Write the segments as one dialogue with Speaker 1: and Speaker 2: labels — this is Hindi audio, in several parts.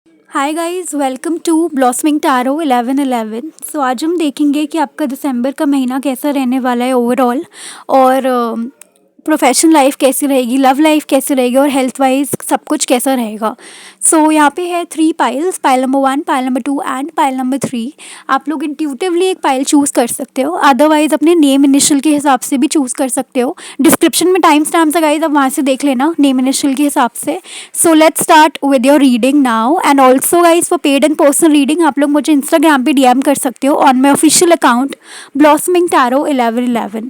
Speaker 1: Hi guys, welcome to blossoming tarot 1111। So आज हम देखेंगे कि आपका दिसंबर का महीना कैसा रहने वाला है ओवरऑल, और प्रोफेशनल लाइफ कैसी रहेगी, लव लाइफ कैसी रहेगी, और हेल्थ वाइज सब कुछ कैसा रहेगा। सो यहाँ पे है 3 piles, pile number 1, pile number 2 and pile number 3। आप लोग इंट्यूटिवली एक पाइल चूज़ कर सकते हो, अदरवाइज अपने नेम इनिशियल के हिसाब से भी चूज़ कर सकते हो। डिस्क्रिप्शन में टाइम स्टैम्प्स है गाइस, आप वहाँ से देख लेना नेम इनिशियल के हिसाब से। So let's start with your reading now, and also guys for paid and personal reading आप लोग मुझे इंस्टाग्राम पे डीएम कर सकते हो on my official account blossoming tarot 1111।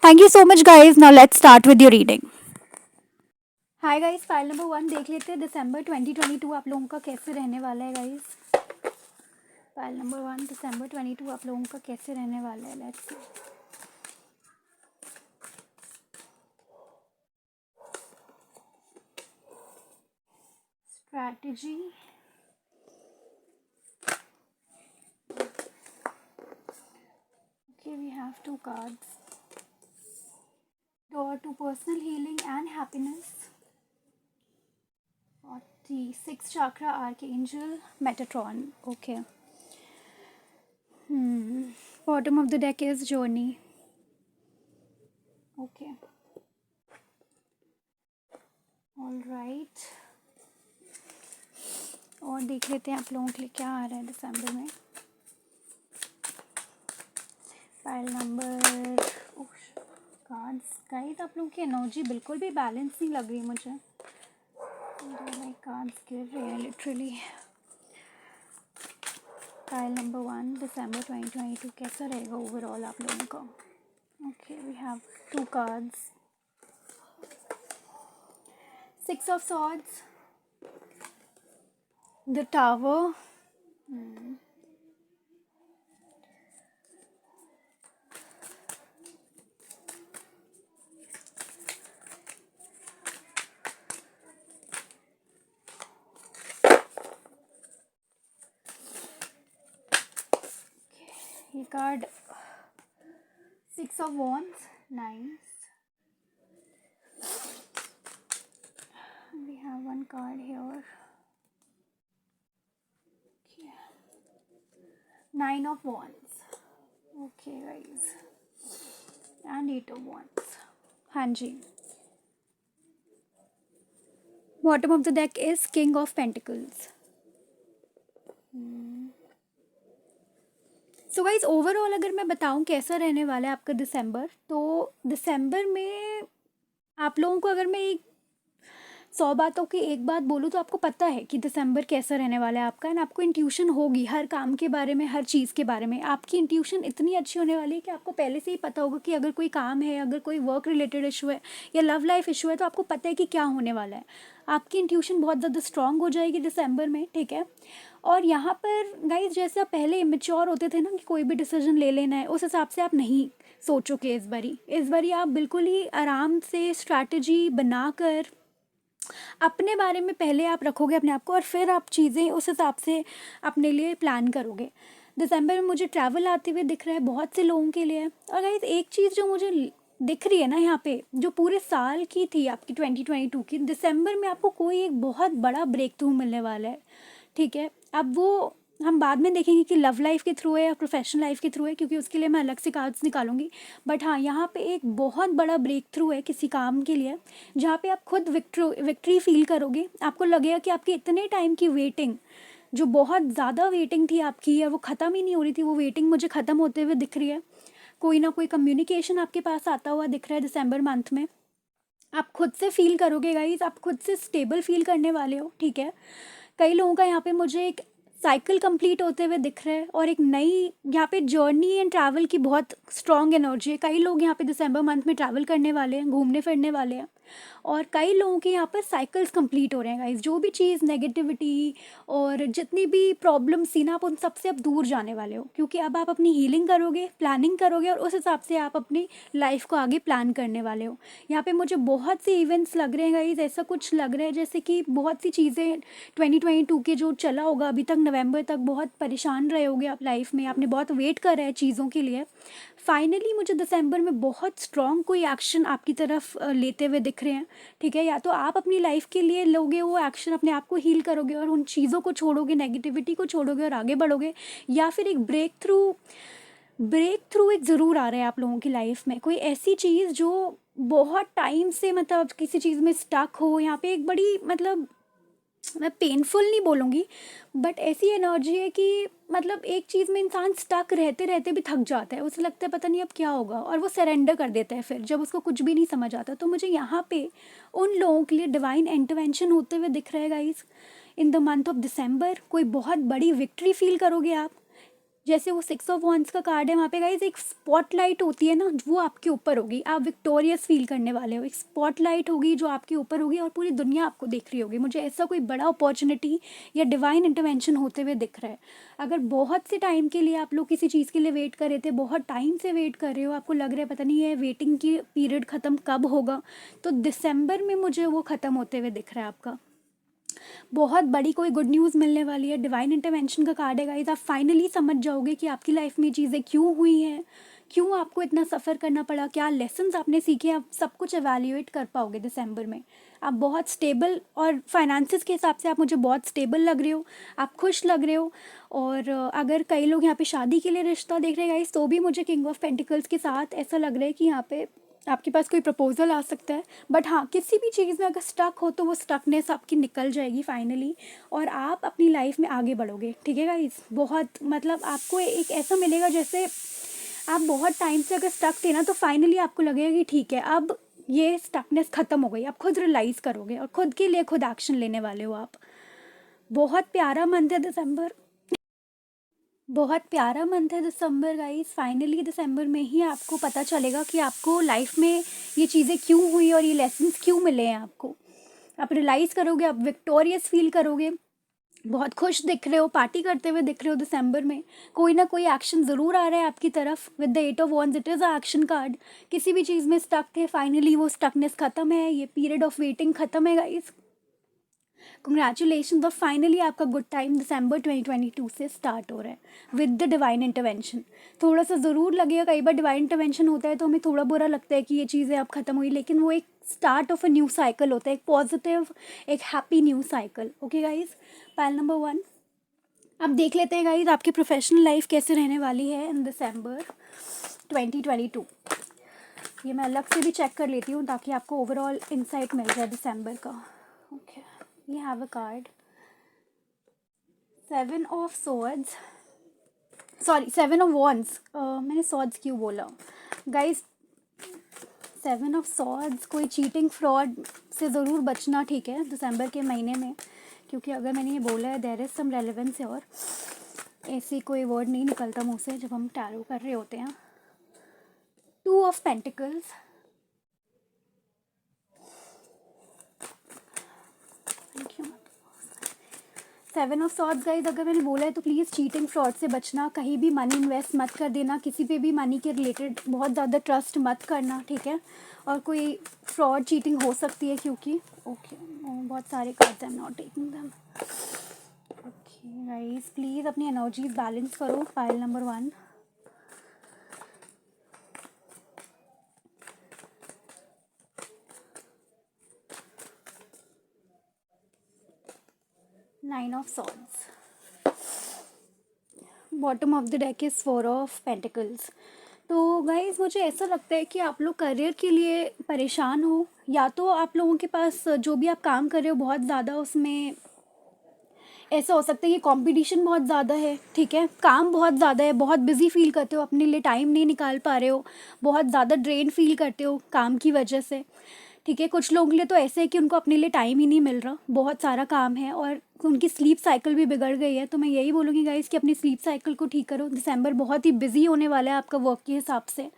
Speaker 1: Thank you so much guys, now let's start with your reading. Hi guys, file number 1 देख लेते हैं दिसंबर 2022 आप लोगों का कैसे रहने वाला है गाइस। फाइल नंबर 1 दिसंबर 22 आप लोगों का कैसे रहने वाला है, let's see. Strategy, okay, we have 2 cards. Door to personal healing and happiness. 46 chakra archangel Metatron. Okay. Bottom of the deck is journey. Okay. All right. और देख लेते हैं आप लोगों के लिए क्या आ रहा है दिसंबर में। फाइल नंबर कार्ड्स गाइस, आप लोगों की एनर्जी बिल्कुल भी बैलेंस नहीं लग रही मुझे। कार्ड्स गिर रहे हैं लिटरली। फाइल नंबर 1 दिसंबर 2022 कैसा रहेगा ओवरऑल आप लोगों का। Okay, we have 2 cards, 6 of swords, the tower, ये card 6 of wands, nice. We have one card here. Okay. 9 of wands. Okay guys. And 8 of wands. हाँ जी. Bottom of the deck is King of Pentacles. So guys overall अगर मैं बताऊं कैसा रहने वाला है आपका दिसंबर, तो दिसंबर में आप लोगों को अगर मैं एक 100 बातों की एक बात बोलूँ तो आपको पता है कि दिसंबर कैसा रहने वाला है आपका, एंड आपको इंट्यूशन होगी हर काम के बारे में, हर चीज़ के बारे में। आपकी इंट्यूशन इतनी अच्छी होने वाली है कि आपको पहले से ही पता होगा कि अगर कोई काम है, अगर कोई वर्क रिलेटेड इशू है या लव लाइफ इशू है, तो आपको पता है कि क्या होने वाला है। आपकी इंट्यूशन बहुत ज़्यादा स्ट्रांग हो जाएगी दिसंबर में, ठीक है। और यहाँ पर गाइज जैसे आप पहले इमेच्योर होते थे ना कि कोई भी डिसीजन ले लेना है, उस हिसाब से आप नहीं सोचोगे इस बारी आप बिल्कुल ही आराम से स्ट्रैटेजी बनाकर अपने बारे में पहले आप रखोगे अपने आप को, और फिर आप चीज़ें उस हिसाब से अपने लिए प्लान करोगे। दिसंबर में मुझे ट्रैवल आते हुए दिख रहा है बहुत से लोगों के लिए। और गाइस एक चीज़ जो मुझे दिख रही है ना यहाँ पे, जो पूरे साल की थी आपकी 2022 की, दिसंबर में आपको कोई एक बहुत बड़ा ब्रेक थ्रू मिलने वाला है, ठीक है। अब वो हम बाद में देखेंगे कि लव लाइफ के थ्रू है या प्रोफेशनल लाइफ के थ्रू है, क्योंकि उसके लिए मैं अलग से कार्ड्स निकालूंगी। बट हाँ, यहाँ पे एक बहुत बड़ा ब्रेक थ्रू है किसी काम के लिए, जहाँ पे आप खुद विक्ट्री फील करोगे। आपको लगेगा कि आपकी इतने टाइम की वेटिंग, जो बहुत ज़्यादा वेटिंग थी आपकी और वो ख़त्म ही नहीं हो रही थी, वो वेटिंग मुझे ख़त्म होते हुए दिख रही है। कोई ना कोई कम्युनिकेशन आपके पास आता हुआ दिख रहा है दिसंबर मंथ में। आप खुद से फील करोगे गाइज, आप खुद से स्टेबल फील करने वाले हो, ठीक है। कई लोगों का यहाँ पे मुझे एक साइकिल कंप्लीट होते हुए दिख रहा है, और एक नई यहाँ पे जर्नी एंड ट्रैवल की बहुत स्ट्रॉन्ग एनर्जी है। कई लोग यहाँ पे दिसंबर मंथ में ट्रैवल करने वाले हैं, घूमने फिरने वाले हैं, और कई लोगों के यहाँ पर साइकिल्स कंप्लीट हो रहे हैं गाइज। जो भी चीज़ नेगेटिविटी और जितनी भी प्रॉब्लम्स थी ना, आप उन सब से अब दूर जाने वाले हो, क्योंकि अब आप अपनी हीलिंग करोगे, प्लानिंग करोगे, और उस हिसाब से आप अपनी लाइफ को आगे प्लान करने वाले हो। यहाँ पे मुझे बहुत से इवेंट्स लग रहे हैं गाइज, ऐसा कुछ लग रहा है जैसे कि बहुत सी चीज़ें 2022 के जो चला होगा अभी तक, नवंबर तक बहुत परेशान रहे होगे आप लाइफ में, आपने बहुत वेट कर रहे हैं चीज़ों के लिए। फाइनली मुझे दिसंबर में बहुत स्ट्रॉन्ग कोई एक्शन आपकी तरफ लेते हुए दिख दिख रहे हैं, ठीक है। या तो आप अपनी लाइफ के लिए लोगे वो एक्शन, अपने आप को हील करोगे और उन चीज़ों को छोड़ोगे, नेगेटिविटी को छोड़ोगे और आगे बढ़ोगे, या फिर एक ब्रेक थ्रू एक ज़रूर आ रहा है आप लोगों की लाइफ में। कोई ऐसी चीज़ जो बहुत टाइम से मतलब किसी चीज़ में स्टक हो, यहाँ पे एक बड़ी मतलब मैं पेनफुल नहीं बोलूँगी, बट ऐसी एनर्जी है कि मतलब एक चीज़ में इंसान स्टक रहते रहते भी थक जाता है, उसे लगता है पता नहीं अब क्या होगा, और वो सरेंडर कर देता है फिर जब उसको कुछ भी नहीं समझ आता। तो मुझे यहाँ पे उन लोगों के लिए डिवाइन इंटरवेंशन होते हुए दिख रहा है guys in the month of December. कोई बहुत बड़ी विक्ट्री फील करोगे आप, जैसे वो 6 ऑफ वंस का कार्ड है, वहाँ पे गाइज एक स्पॉटलाइट होती है ना, वो आपके ऊपर होगी, आप विक्टोरियस फील करने वाले हो। एक स्पॉटलाइट होगी जो आपके ऊपर होगी और पूरी दुनिया आपको देख रही होगी। मुझे ऐसा कोई बड़ा अपॉर्चुनिटी या डिवाइन इंटरवेंशन होते हुए दिख रहा है। अगर बहुत से टाइम के लिए आप लोग किसी चीज़ के लिए वेट कर रहे थे, बहुत टाइम से वेट कर रहे हो, आपको लग रहा है पता नहीं है वेटिंग की पीरियड ख़त्म कब होगा, तो दिसंबर में मुझे वो ख़त्म होते हुए दिख रहा है आपका। बहुत बड़ी कोई गुड न्यूज़ मिलने वाली है। डिवाइन इंटरवेंशन का कार्ड है गाइस। आप फाइनली समझ जाओगे कि आपकी लाइफ में चीज़ें क्यों हुई हैं, क्यों आपको इतना सफ़र करना पड़ा, क्या लेसन्स आपने सीखे, आप सब कुछ एवेल्यूएट कर पाओगे दिसंबर में। आप बहुत स्टेबल, और फाइनेंसिस के हिसाब से आप मुझे बहुत स्टेबल लग रहे हो, आप खुश लग रहे हो। और अगर कई लोग यहाँ पे शादी के लिए रिश्ता देख रहे हैं गाइस, तो भी मुझे किंग ऑफ पेंटिकल्स के साथ ऐसा लग रहा है कि यहाँ पे आपके पास कोई प्रपोजल आ सकता है। बट हाँ, किसी भी चीज़ में अगर स्टक हो तो वो स्टकनेस आपकी निकल जाएगी फाइनली, और आप अपनी लाइफ में आगे बढ़ोगे, ठीक है गाइस। बहुत मतलब आपको एक ऐसा मिलेगा जैसे आप बहुत टाइम से अगर स्टक थे ना, तो फाइनली आपको लगेगा कि ठीक है अब ये स्टकनेस ख़त्म हो गई। आप खुद रियलाइज़ करोगे और खुद के लिए खुद एक्शन लेने वाले हो आप। बहुत प्यारा मंथ है दिसंबर, बहुत प्यारा मंथ है दिसंबर गाइस। फाइनली दिसंबर में ही आपको पता चलेगा कि आपको लाइफ में ये चीज़ें क्यों हुई और ये लेसन्स क्यों मिले हैं आपको। आप रियलाइज़ करोगे, आप विक्टोरियस फील करोगे, बहुत खुश दिख रहे हो, पार्टी करते हुए दिख रहे हो दिसंबर में। कोई ना कोई एक्शन ज़रूर आ रहा है आपकी तरफ। With the 8 of wands, it is a action card. किसी भी चीज़ में स्टक थे, फाइनली वो स्टकनेस ख़त्म है, ये पीरियड ऑफ वेटिंग ख़त्म है गाइस। कंग्रेचुलेशन, और फाइनली आपका गुड टाइम दिसंबर 2022 से स्टार्ट हो रहा है विद द डिवाइन इंटरवेंशन। थोड़ा सा ज़रूर लगेगा, कई बार डिवाइन इंटरवेंशन होता है तो हमें थोड़ा बुरा लगता है कि ये चीज़ें अब ख़त्म हुई, लेकिन वो एक start of a new cycle होता है, एक पॉजिटिव, एक happy new cycle. Okay guys, pile number 1। अब देख लेते हैं गाइज आपकी प्रोफेशनल लाइफ कैसे रहने वाली है इन दिसंबर 2022। ये मैं अलग से भी चेक कर लेती हूँ ताकि आपको ओवरऑल इंसाइट मिल जाए दिसंबर का। Okay, we have a card, 7 of swords, sorry 7 of wands, मैंने swords क्यों बोला गाइस। 7 of swords, कोई चीटिंग फ्रॉड से ज़रूर बचना, ठीक है, दिसंबर के महीने में, क्योंकि अगर मैंने ये बोला है देयर इज़ सम रेलेवेंस है, और ऐसी कोई वर्ड नहीं निकलता मुँह से जब हम टैरो कर रहे होते हैं। 2 of pentacles, thank you. 7 of swords guys, अगर मैंने बोला है तो प्लीज़ चीटिंग फ्रॉड से बचना, कहीं भी मनी इन्वेस्ट मत कर देना, किसी पे भी मनी के रिलेटेड बहुत ज़्यादा ट्रस्ट मत करना, ठीक है। और कोई फ्रॉड चीटिंग हो सकती है क्योंकि ओके बहुत सारे cards, I am not taking them. Okay guys, please अपनी एनर्जीज बैलेंस करो। File number 1। Nine of swords, bottom of the deck is 4 of pentacles. तो गाइज़ मुझे ऐसा लगता है कि आप लोग करियर के लिए परेशान हो, या तो आप लोगों के पास जो भी आप काम कर रहे हो बहुत ज़्यादा उसमें ऐसा हो सकता है कि कंपटीशन बहुत ज़्यादा है, ठीक है, काम बहुत ज़्यादा है, बहुत बिजी फील करते हो, अपने लिए टाइम नहीं निकाल पा रहे हो, बहुत ज़्यादा ड्रेन फील करते हो काम की वजह से, ठीक है। कुछ लोगों के लिए तो ऐसे है कि उनको अपने लिए टाइम ही नहीं मिल रहा, बहुत सारा काम है और उनकी स्लीप साइकिल भी बिगड़ गई है। तो मैं यही बोलूँगी गाइस कि अपनी स्लीप साइकिल को ठीक करो। दिसंबर बहुत ही बिजी होने वाला है आपका वर्क के हिसाब से,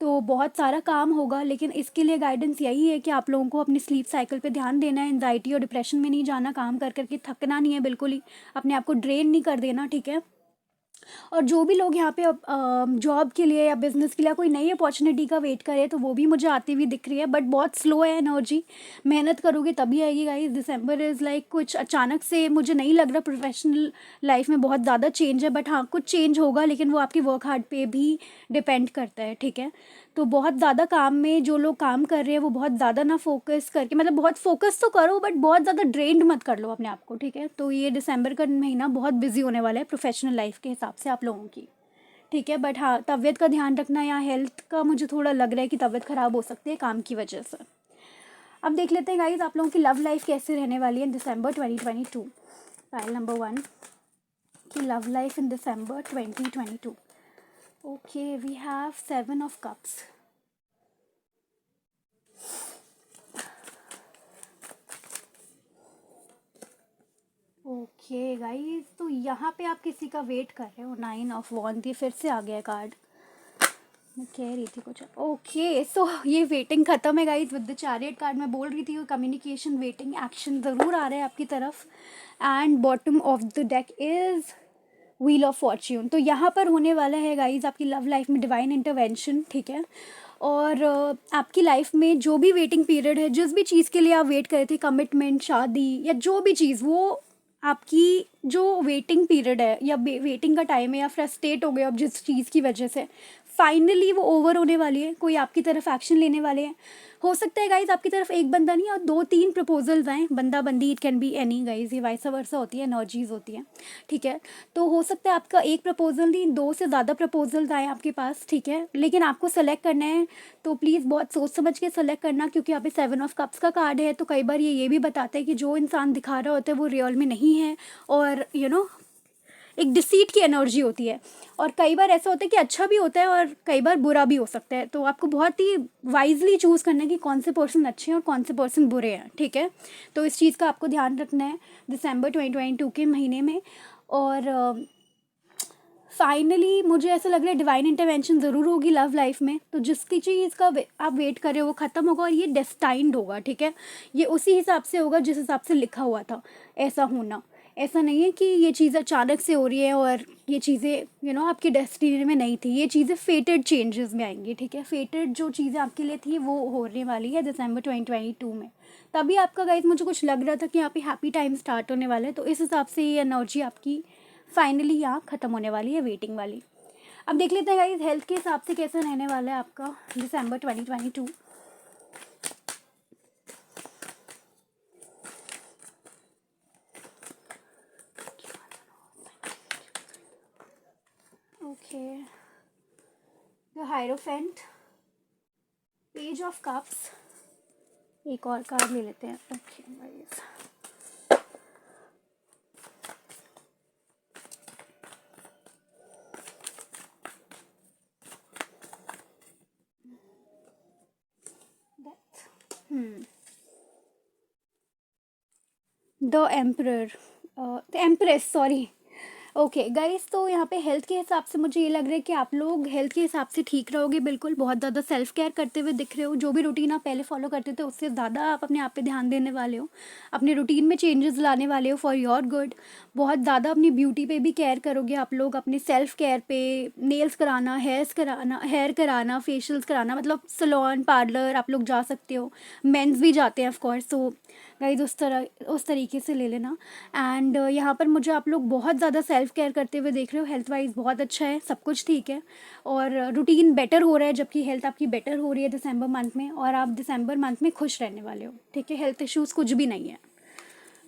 Speaker 1: तो बहुत सारा काम होगा, लेकिन इसके लिए गाइडेंस यही है कि आप लोगों को अपनी स्लीप साइकिल पे ध्यान देना है। एंजाइटी और डिप्रेशन में नहीं जाना, काम कर करके थकना नहीं है बिल्कुल ही, अपने आप को ड्रेन नहीं कर देना, ठीक है। और जो भी लोग यहाँ पे जॉब के लिए या बिज़नेस के लिए कोई नई अपॉर्चुनिटी का वेट करे, तो वो भी मुझे आती हुई दिख रही है, बट बहुत स्लो है एनर्जी। मेहनत करोगे तभी आएगी गाइस। दिसंबर इज़ लाइक कुछ अचानक से मुझे नहीं लग रहा प्रोफेशनल लाइफ में बहुत ज़्यादा चेंज है, बट हाँ कुछ चेंज होगा, लेकिन वो आपकी वर्क हार्ड पे भी डिपेंड करता है, ठीक है। तो बहुत ज़्यादा काम में जो लोग काम कर रहे हैं वो बहुत ज़्यादा ना फोकस करके, मतलब बहुत फोकस तो करो बट बहुत ज़्यादा ड्रेन्ड मत कर लो अपने आप को, ठीक है। तो ये दिसंबर का महीना बहुत बिजी होने वाला है प्रोफेशनल लाइफ के हिसाब से आप लोगों की, ठीक है। बट हाँ, तबीयत का ध्यान रखना, या हेल्थ का मुझे थोड़ा लग रहा है कि तबीयत ख़राब हो सकती है काम की वजह से। अब देख लेते हैं गाइज आप लोगों की लव लाइफ कैसे रहने वाली है दिसंबर 2022। फाइल नंबर 1 की लव लाइफ इन दिसंबर 2022। Okay, we have 7 of cups. Okay guys, तो यहाँ पे आप किसी का वेट कर रहे हो। 9 ऑफ वॉन्ड, ये फिर से आ गया कार्ड, मैं कह रही थी कुछ। ओके, सो ये वेटिंग खत्म है guys with the chariot card. मैं बोल रही थी कम्युनिकेशन, वेटिंग, एक्शन ज़रूर आ रहा है आपकी तरफ। And bottom of the deck is wheel of Fortune. तो यहाँ पर होने वाला है गाइज आपकी लव लाइफ में डिवाइन इंटरवेंशन, ठीक है। और आपकी लाइफ में जो भी वेटिंग पीरियड है, जिस भी चीज़ के लिए आप वेट कर रहे थे, कमिटमेंट, शादी या जो भी चीज़, वो आपकी जो वेटिंग पीरियड है या वेटिंग का टाइम है, या फ्रस्ट्रेट हो गए अब जिस चीज़ की वजह से, फाइनली वो ओवर होने वाली है। कोई आपकी तरफ एक्शन लेने वाले हैं। हो सकता है गाइज आपकी तरफ एक बंदा नहीं और 2-3 प्रपोजल्स आएँ, बंदा बंदी, it can be any guys, ये वाइस वर्सा होती है, एनर्जीज होती हैं, ठीक है। तो हो सकता है आपका एक प्रपोजल नहीं, 2 से ज़्यादा प्रपोजल्स आए आपके पास, ठीक है। लेकिन आपको सेलेक्ट करना है तो प्लीज़ बहुत सोच समझ के सेलेक्ट करना, क्योंकि यहाँ पे 7 ऑफ कप्स का कार्ड है। तो कई बार ये भी बताता है कि जो इंसान दिखा रहा होता है वो रियल में नहीं है, और एक डिसीट की एनर्जी होती है। और कई बार ऐसा होता है कि अच्छा भी होता है और कई बार बुरा भी हो सकता है। तो आपको बहुत ही वाइजली चूज़ करना है कि कौन से पर्सन अच्छे हैं और कौन से पर्सन बुरे हैं, ठीक है। तो इस चीज़ का आपको ध्यान रखना है दिसंबर 2022 के महीने में। और फाइनली मुझे ऐसा लग रहा है डिवाइन इंटरवेंशन ज़रूर होगी लव लाइफ में। तो जिसकी चीज़ का आप वेट कर रहे हो वो ख़त्म होगा, और ये डेस्टाइंड होगा, ठीक है। ये उसी हिसाब से होगा जिस हिसाब से लिखा हुआ था ऐसा होना। ऐसा नहीं है कि ये चीज़ अचानक से हो रही है और ये चीज़ें आपकी डेस्टिनी में नहीं थी। ये चीज़ें फेटेड चेंजेस में आएंगी, ठीक है। फेटेड जो चीज़ें आपके लिए थी वो होने वाली है दिसंबर 2022 में। तभी आपका गाइस मुझे कुछ लग रहा था कि यहाँ पे हैप्पी टाइम स्टार्ट होने वाला है। तो इस हिसाब से ये एनर्जी आपकी फाइनली यहाँ ख़त्म होने वाली है, वेटिंग वाली। अब देख लेते हैं गाइस हेल्थ के हिसाब से कैसा रहने वाला है आपका दिसंबर 2022। Okay, the hierophant, page of cups, एक और कार्ड ले लेते हैं। Okay guys, the emperor, the empress, sorry. Okay guys, तो यहाँ पे हेल्थ के हिसाब से मुझे ये लग रहा है कि आप लोग हेल्थ के हिसाब से ठीक रहोगे बिल्कुल। बहुत ज़्यादा सेल्फ केयर करते हुए दिख रहे हो। जो भी रूटीन आप पहले फॉलो करते थे उससे ज़्यादा आप अपने आप पे ध्यान देने वाले हो, अपने रूटीन में चेंजेस लाने वाले हो फॉर योर गुड। बहुत ज़्यादा अपनी ब्यूटी पे भी केयर करोगे आप लोग, अपने सेल्फ केयर पे, नेल्स कराना, हेयर कराना, फेशियल्स कराना, मतलब सलोन, पार्लर आप लोग जा सकते हो। मेंस भी जाते हैं ऑफ कोर्स। तो गाइज उस तरीके से ले लेना। एंड यहाँ पर मुझे आप लोग बहुत ज़्यादा सेल्फ केयर करते हुए देख रहे हो। हेल्थ वाइज बहुत अच्छा है, सब कुछ ठीक है, और रूटीन बेटर हो रहा है, जबकि हेल्थ आपकी बेटर हो रही है दिसंबर मंथ में। और आप दिसंबर मंथ में खुश रहने वाले हो, ठीक है। हेल्थ इश्यूज़ कुछ भी नहीं है।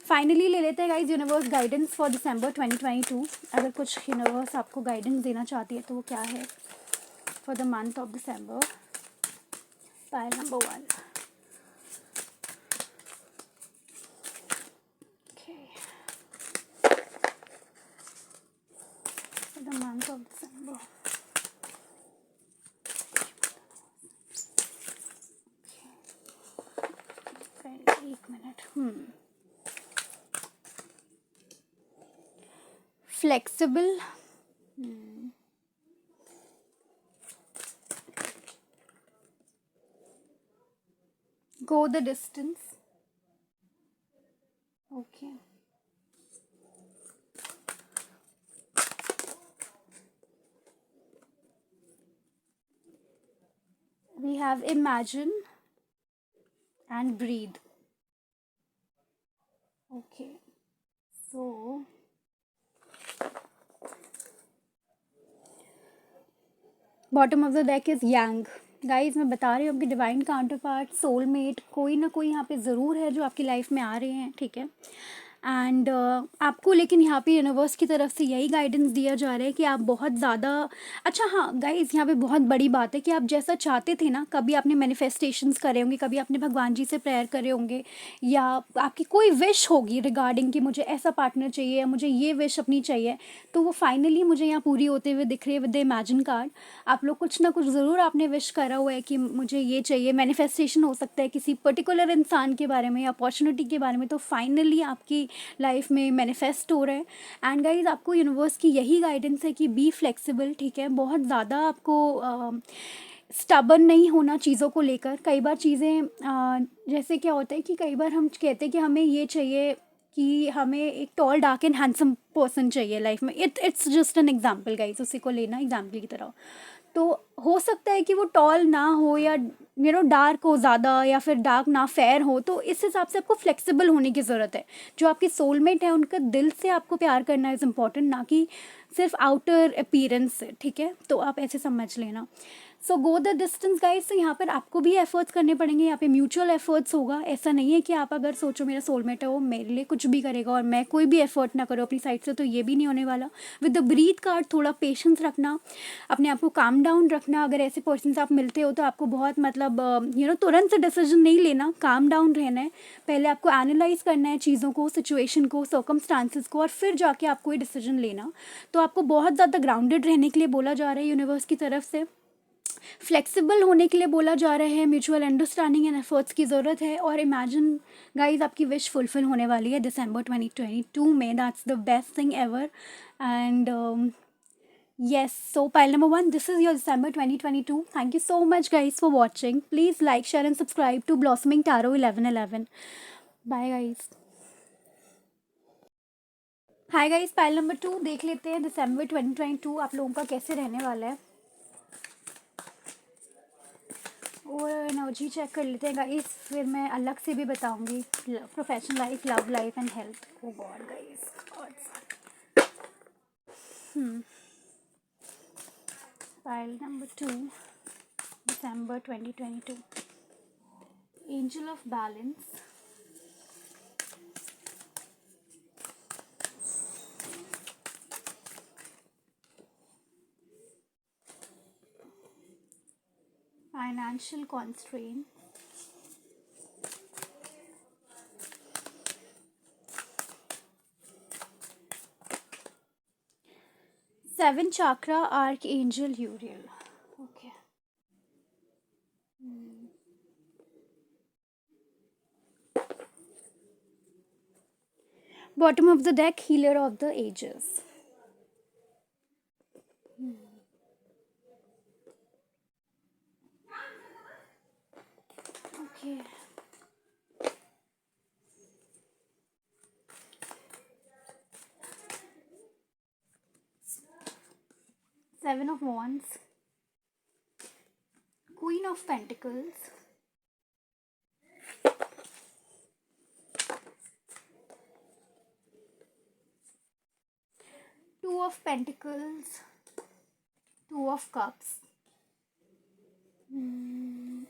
Speaker 1: फाइनली ले लेते हैं guys universe guidance for December 2022। अगर कुछ यूनिवर्स आपको गाइडेंस देना चाहती है तो वो क्या है for the month of December. Pile number 1। The month of December. एक minute. Flexible, go the distance. Okay. We have imagine and breathe. Okay. So bottom of the deck is yang. Guys मैं बता रही हूँ, आपके डिवाइन काउंटर पार्ट, सोलमेट, कोई ना कोई यहाँ पे ज़रूर है जो आपकी लाइफ में आ रहे हैं, ठीक है। एंड आपको लेकिन यहाँ पे यूनिवर्स की तरफ से यही गाइडेंस दिया जा रहा है कि आप बहुत ज़्यादा, अच्छा हाँ गाइस, यहाँ पे बहुत बड़ी बात है कि आप जैसा चाहते थे ना, कभी आपने मैनिफेस्टेशंस करे होंगे, कभी आपने भगवान जी से प्रेयर करे होंगे, या आपकी कोई विश होगी रिगार्डिंग कि मुझे ऐसा पार्टनर चाहिए या मुझे ये विश अपनी चाहिए, तो वो फाइनली मुझे यहाँ पूरी होते हुए दिख रही है विद द इमेजिन कार्ड। आप लोग कुछ ना कुछ ज़रूर आपने विश करा हुआ है कि मुझे ये चाहिए। मैनिफेस्टेशन हो सकता है किसी पर्टिकुलर इंसान के बारे में या अपॉर्चुनिटी के बारे में, तो फाइनली आपकी लाइफ में मैनिफेस्ट हो रहा है। एंड गाइज आपको यूनिवर्स की यही गाइडेंस है कि बी फ्लेक्सिबल, ठीक है। बहुत ज़्यादा आपको स्टबर्न नहीं होना चीज़ों को लेकर। कई बार चीज़ें जैसे क्या होता है कि कई बार हम कहते हैं कि हमें ये चाहिए कि हमें एक tall dark and handsome person चाहिए लाइफ में। It's just an example guys, उसी को लेना एग्जाम्पल की तरह। तो हो सकता है कि वो टॉल ना हो या डार्क हो ज़्यादा, या फिर डार्क ना फेयर हो, तो इस हिसाब से आपको फ्लेक्सिबल होने की ज़रूरत है। जो आपके सोलमेट है उनका दिल से आपको प्यार करना इज़ इम्पॉर्टेंट, ना कि सिर्फ आउटर अपीयरेंस से, ठीक है। तो आप ऐसे समझ लेना। सो गो द डिस्टेंस गाइज। तो यहाँ पर आपको भी एफर्ट्स करने पड़ेंगे, यहाँ पे म्यूचुअल एफर्ट्स होगा। ऐसा नहीं है कि आप अगर सोचो मेरा सोलमेट है वो मेरे लिए कुछ भी करेगा और मैं कोई भी एफर्ट ना करूँ अपनी साइड से, तो ये भी नहीं होने वाला। विद द ब्रीथ कार्ड थोड़ा पेशेंस रखना, अपने आप को काम डाउन रखना। अगर ऐसे पर्सन से आप मिलते हो तो आपको बहुत मतलब तुरंत से डिसीजन नहीं लेना, काम डाउन रहना है। पहले आपको एनालाइज करना है चीज़ों को, सिचुएशन को, सर्कमस्टांसिस को, और फिर जाके आपको ये डिसीजन लेना। तो आपको बहुत ज़्यादा ग्राउंडेड रहने के लिए बोला जा रहा है यूनिवर्स की तरफ से, फ्लेक्सिबल होने के लिए बोला जा रहा है, म्यूचुअल अंडरस्टैंडिंग एंड एफर्ट्स की ज़रूरत है। और इमेजिन गाइज आपकी विश फुलफिल होने वाली है दिसंबर 2022 में। That's the best thing ever. And yes, so pile number one, this is your December 2022. Thank you so much guys for watching. Please like, share and subscribe to Blossoming Tarot 1111. Bye guys. Hi guys, pile number 2 देख लेते हैं दिसंबर 2022 आप लोगों का कैसे रहने वाला है, और एनर्जी चेक कर लेते हैं गाइस। फिर मैं अलग से भी बताऊंगी professional life, love life and health. Oh god guys, pile number 2 दिसंबर 2022, angel of balance, financial constraint, seven chakra archangel Uriel. Okay, bottom of the deck, healer of the ages. Okay, seven of wands, queen of pentacles, two of pentacles, two of cups.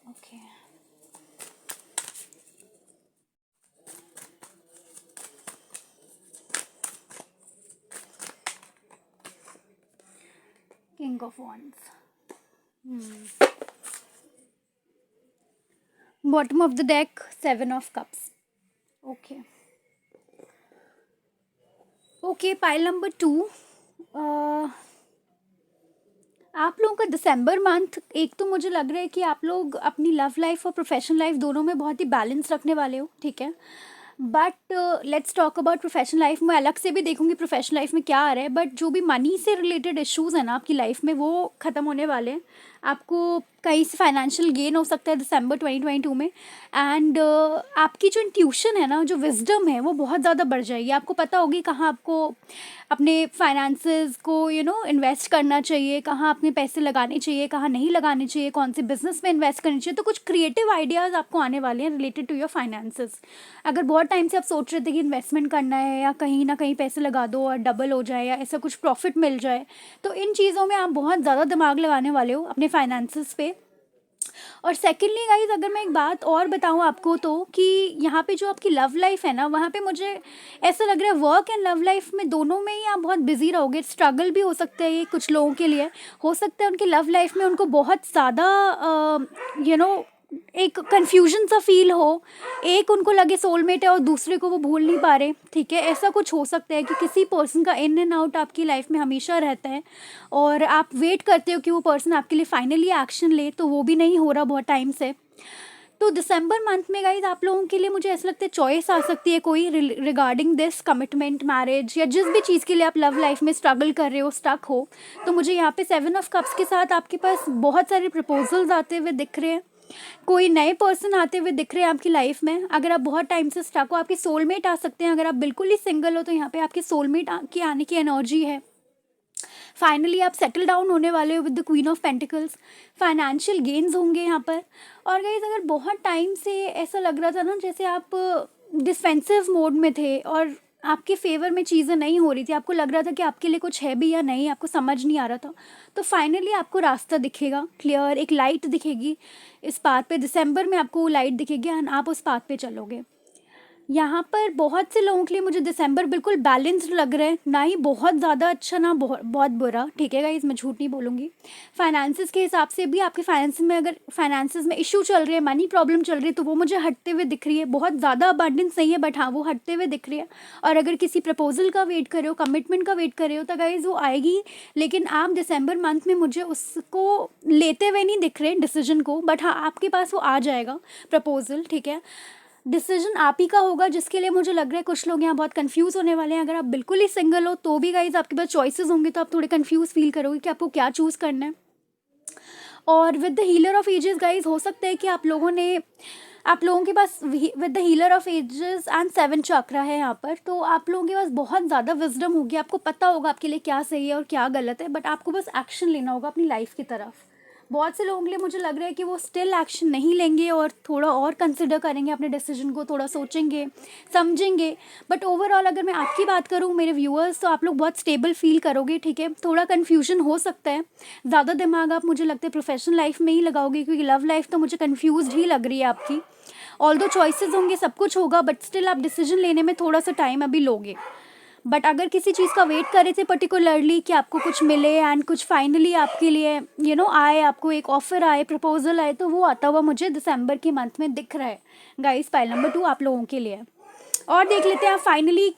Speaker 1: Okay, king of wands, bottom of the deck, seven of cups. Okay okay, pile number 2, आप लोगों का दिसंबर मंथ, एक तो मुझे लग रहा है कि आप लोग अपनी लव लाइफ और प्रोफेशनल लाइफ दोनों में बहुत ही बैलेंस रखने वाले हो, ठीक है। But let's talk about professional life. मैं अलग से भी देखूंगी प्रोफेशनल लाइफ में क्या आ रहा है, बट जो भी मनी से रिलेटेड इश्यूज़ हैं ना आपकी लाइफ में, वो ख़त्म होने वाले हैं। आपको कहीं से फाइनेंशियल गेन हो सकता है दिसंबर 2022 में। एंड आपकी जो इंट्यूशन है ना, जो विजडम है, वो बहुत ज़्यादा बढ़ जाएगी। आपको पता होगी कहाँ आपको अपने फाइनेंसेस को इन्वेस्ट करना चाहिए, कहाँ अपने पैसे लगाने चाहिए, कहाँ नहीं लगाने चाहिए, कौन से बिजनेस में इन्वेस्ट करनी चाहिए। तो कुछ क्रिएटिव आइडियाज़ आपको आने वाले हैं रिलेटेड टू योर फाइनेंसेस। अगर बहुत टाइम से आप सोच रहे थे कि इन्वेस्टमेंट करना है या कहीं ना कहीं पैसे लगा दो और डबल हो जाए या ऐसा कुछ प्रॉफिट मिल जाए, तो इन चीज़ों में आप बहुत ज़्यादा दिमाग लगाने वाले हो अपने फाइनेंसेस पे। और सेकेंडली गाइज अगर मैं एक बात और बताऊँ आपको तो कि यहाँ पे जो आपकी लव लाइफ है ना, वहाँ पे मुझे ऐसा लग रहा है वर्क एंड लव लाइफ में दोनों में ही आप बहुत बिजी रहोगे। स्ट्रगल भी हो सकता है ये कुछ लोगों के लिए, हो सकता है उनकी लव लाइफ में उनको बहुत ज़्यादा एक कन्फ्यूजन सा फील हो, एक उनको लगे सोलमेट है और दूसरे को वो भूल नहीं पा रहे, ठीक है। ऐसा कुछ हो सकता है कि किसी पर्सन का इन एंड आउट आपकी लाइफ में हमेशा रहता है और आप वेट करते हो कि वो पर्सन आपके लिए फाइनली एक्शन ले, तो वो भी नहीं हो रहा बहुत टाइम से। तो दिसंबर मंथ में गाइज आप लोगों के लिए मुझे ऐसा लगता है चॉइस आ सकती है कोई रिगार्डिंग दिस कमिटमेंट, मैरिज या जिस भी चीज़ के लिए आप लव लाइफ में स्ट्रगल कर रहे हो, स्टक हो। तो मुझे यहाँ पे 7 ऑफ कप्स के साथ आपके पास बहुत सारे प्रपोजल्स आते हुए दिख रहे हैं, कोई नए पर्सन आते हुए दिख रहे हैं आपकी लाइफ में। अगर आप बहुत टाइम से स्टक हो, आपके सोलमेट आ सकते हैं। अगर आप बिल्कुल ही सिंगल हो तो यहाँ पे आपके सोलमेट की आने की एनर्जी है। फाइनली आप सेटल डाउन होने वाले हो with the queen of pentacles. Financial gains होंगे यहाँ पर। और गाइस अगर बहुत टाइम से ऐसा लग रहा था ना जैसे आप डिफेंसिव मोड में थे और आपके फेवर में चीज़ें नहीं हो रही थी, आपको लग रहा था कि आपके लिए कुछ है भी या नहीं, आपको समझ नहीं आ रहा था, तो फाइनली आपको रास्ता दिखेगा क्लियर, एक लाइट दिखेगी इस पाथ पे। दिसंबर में आपको वो लाइट दिखेगी एंड आप उस पाथ पे चलोगे। यहाँ पर बहुत से लोगों के लिए मुझे दिसंबर बिल्कुल बैलेंस्ड लग रहा है, ना ही बहुत ज़्यादा अच्छा ना बहुत बहुत बुरा, ठीक है गाइस, मैं झूठ नहीं बोलूँगी। फाइनेंसिस के हिसाब से भी आपके फाइनेंस में अगर फाइनेंसिस में इशू चल रही है, मनी प्रॉब्लम चल रही है, तो वो मुझे हटते हुए दिख रही है। बहुत ज़्यादा अबंडेंस नहीं है बट हाँ वो हटते हुए दिख रही है। और अगर किसी प्रपोजल का वेट कर रहे हो, कमिटमेंट का वेट कर रहे हो, तो गाइज वो आएगी, लेकिन आप दिसंबर मंथ में मुझे उसको लेते हुए नहीं दिख रहे डिसीजन को, बट हाँ आपके पास वो आ जाएगा प्रपोजल, ठीक है। डिसीजन आप ही का होगा, जिसके लिए मुझे लग रहा है कुछ लोग यहाँ बहुत कंफ्यूज होने वाले हैं। अगर आप बिल्कुल ही सिंगल हो तो भी गाइज आपके पास चॉइसेस होंगे, तो आप थोड़े कंफ्यूज फील करोगे कि आपको क्या चूज़ करना है। और with the healer of ages guys हो सकता है कि आप लोगों के पास with the healer of ages and 7 chakra है यहाँ पर, तो आप लोगों के पास बहुत ज़्यादा विजडम होगी। आपको पता होगा आपके लिए क्या सही है और क्या गलत है, बट आपको बस एक्शन लेना होगा अपनी लाइफ की तरफ। बहुत से लोगों के लिए मुझे लग रहा है कि वो स्टिल एक्शन नहीं लेंगे और थोड़ा और कंसिडर करेंगे अपने डिसीजन को, थोड़ा सोचेंगे समझेंगे। बट ओवरऑल अगर मैं आपकी बात करूँ मेरे व्यूअर्स, तो आप लोग बहुत स्टेबल फील करोगे, ठीक है। थोड़ा कन्फ्यूजन हो सकता है, ज़्यादा दिमाग आप मुझे लगता है प्रोफेशनल लाइफ में ही लगाओगे, क्योंकि लव लाइफ तो मुझे कन्फ्यूज ही लग रही है आपकी। ऑल्दो चॉइसेस होंगे, सब कुछ होगा, बट स्टिल आप डिसीजन लेने में थोड़ा सा टाइम अभी लोगे। बट अगर किसी चीज़ का वेट कर रहे थे पर्टिकुलरली कि आपको कुछ मिले एंड कुछ फाइनली आपके लिए आए, आपको एक ऑफर आए, प्रपोजल आए, तो वो आता हुआ मुझे दिसंबर के मंथ में दिख रहा है गाइस। पाइल नंबर 2 आप लोगों के लिए। और देख लेते हैं आप फाइनली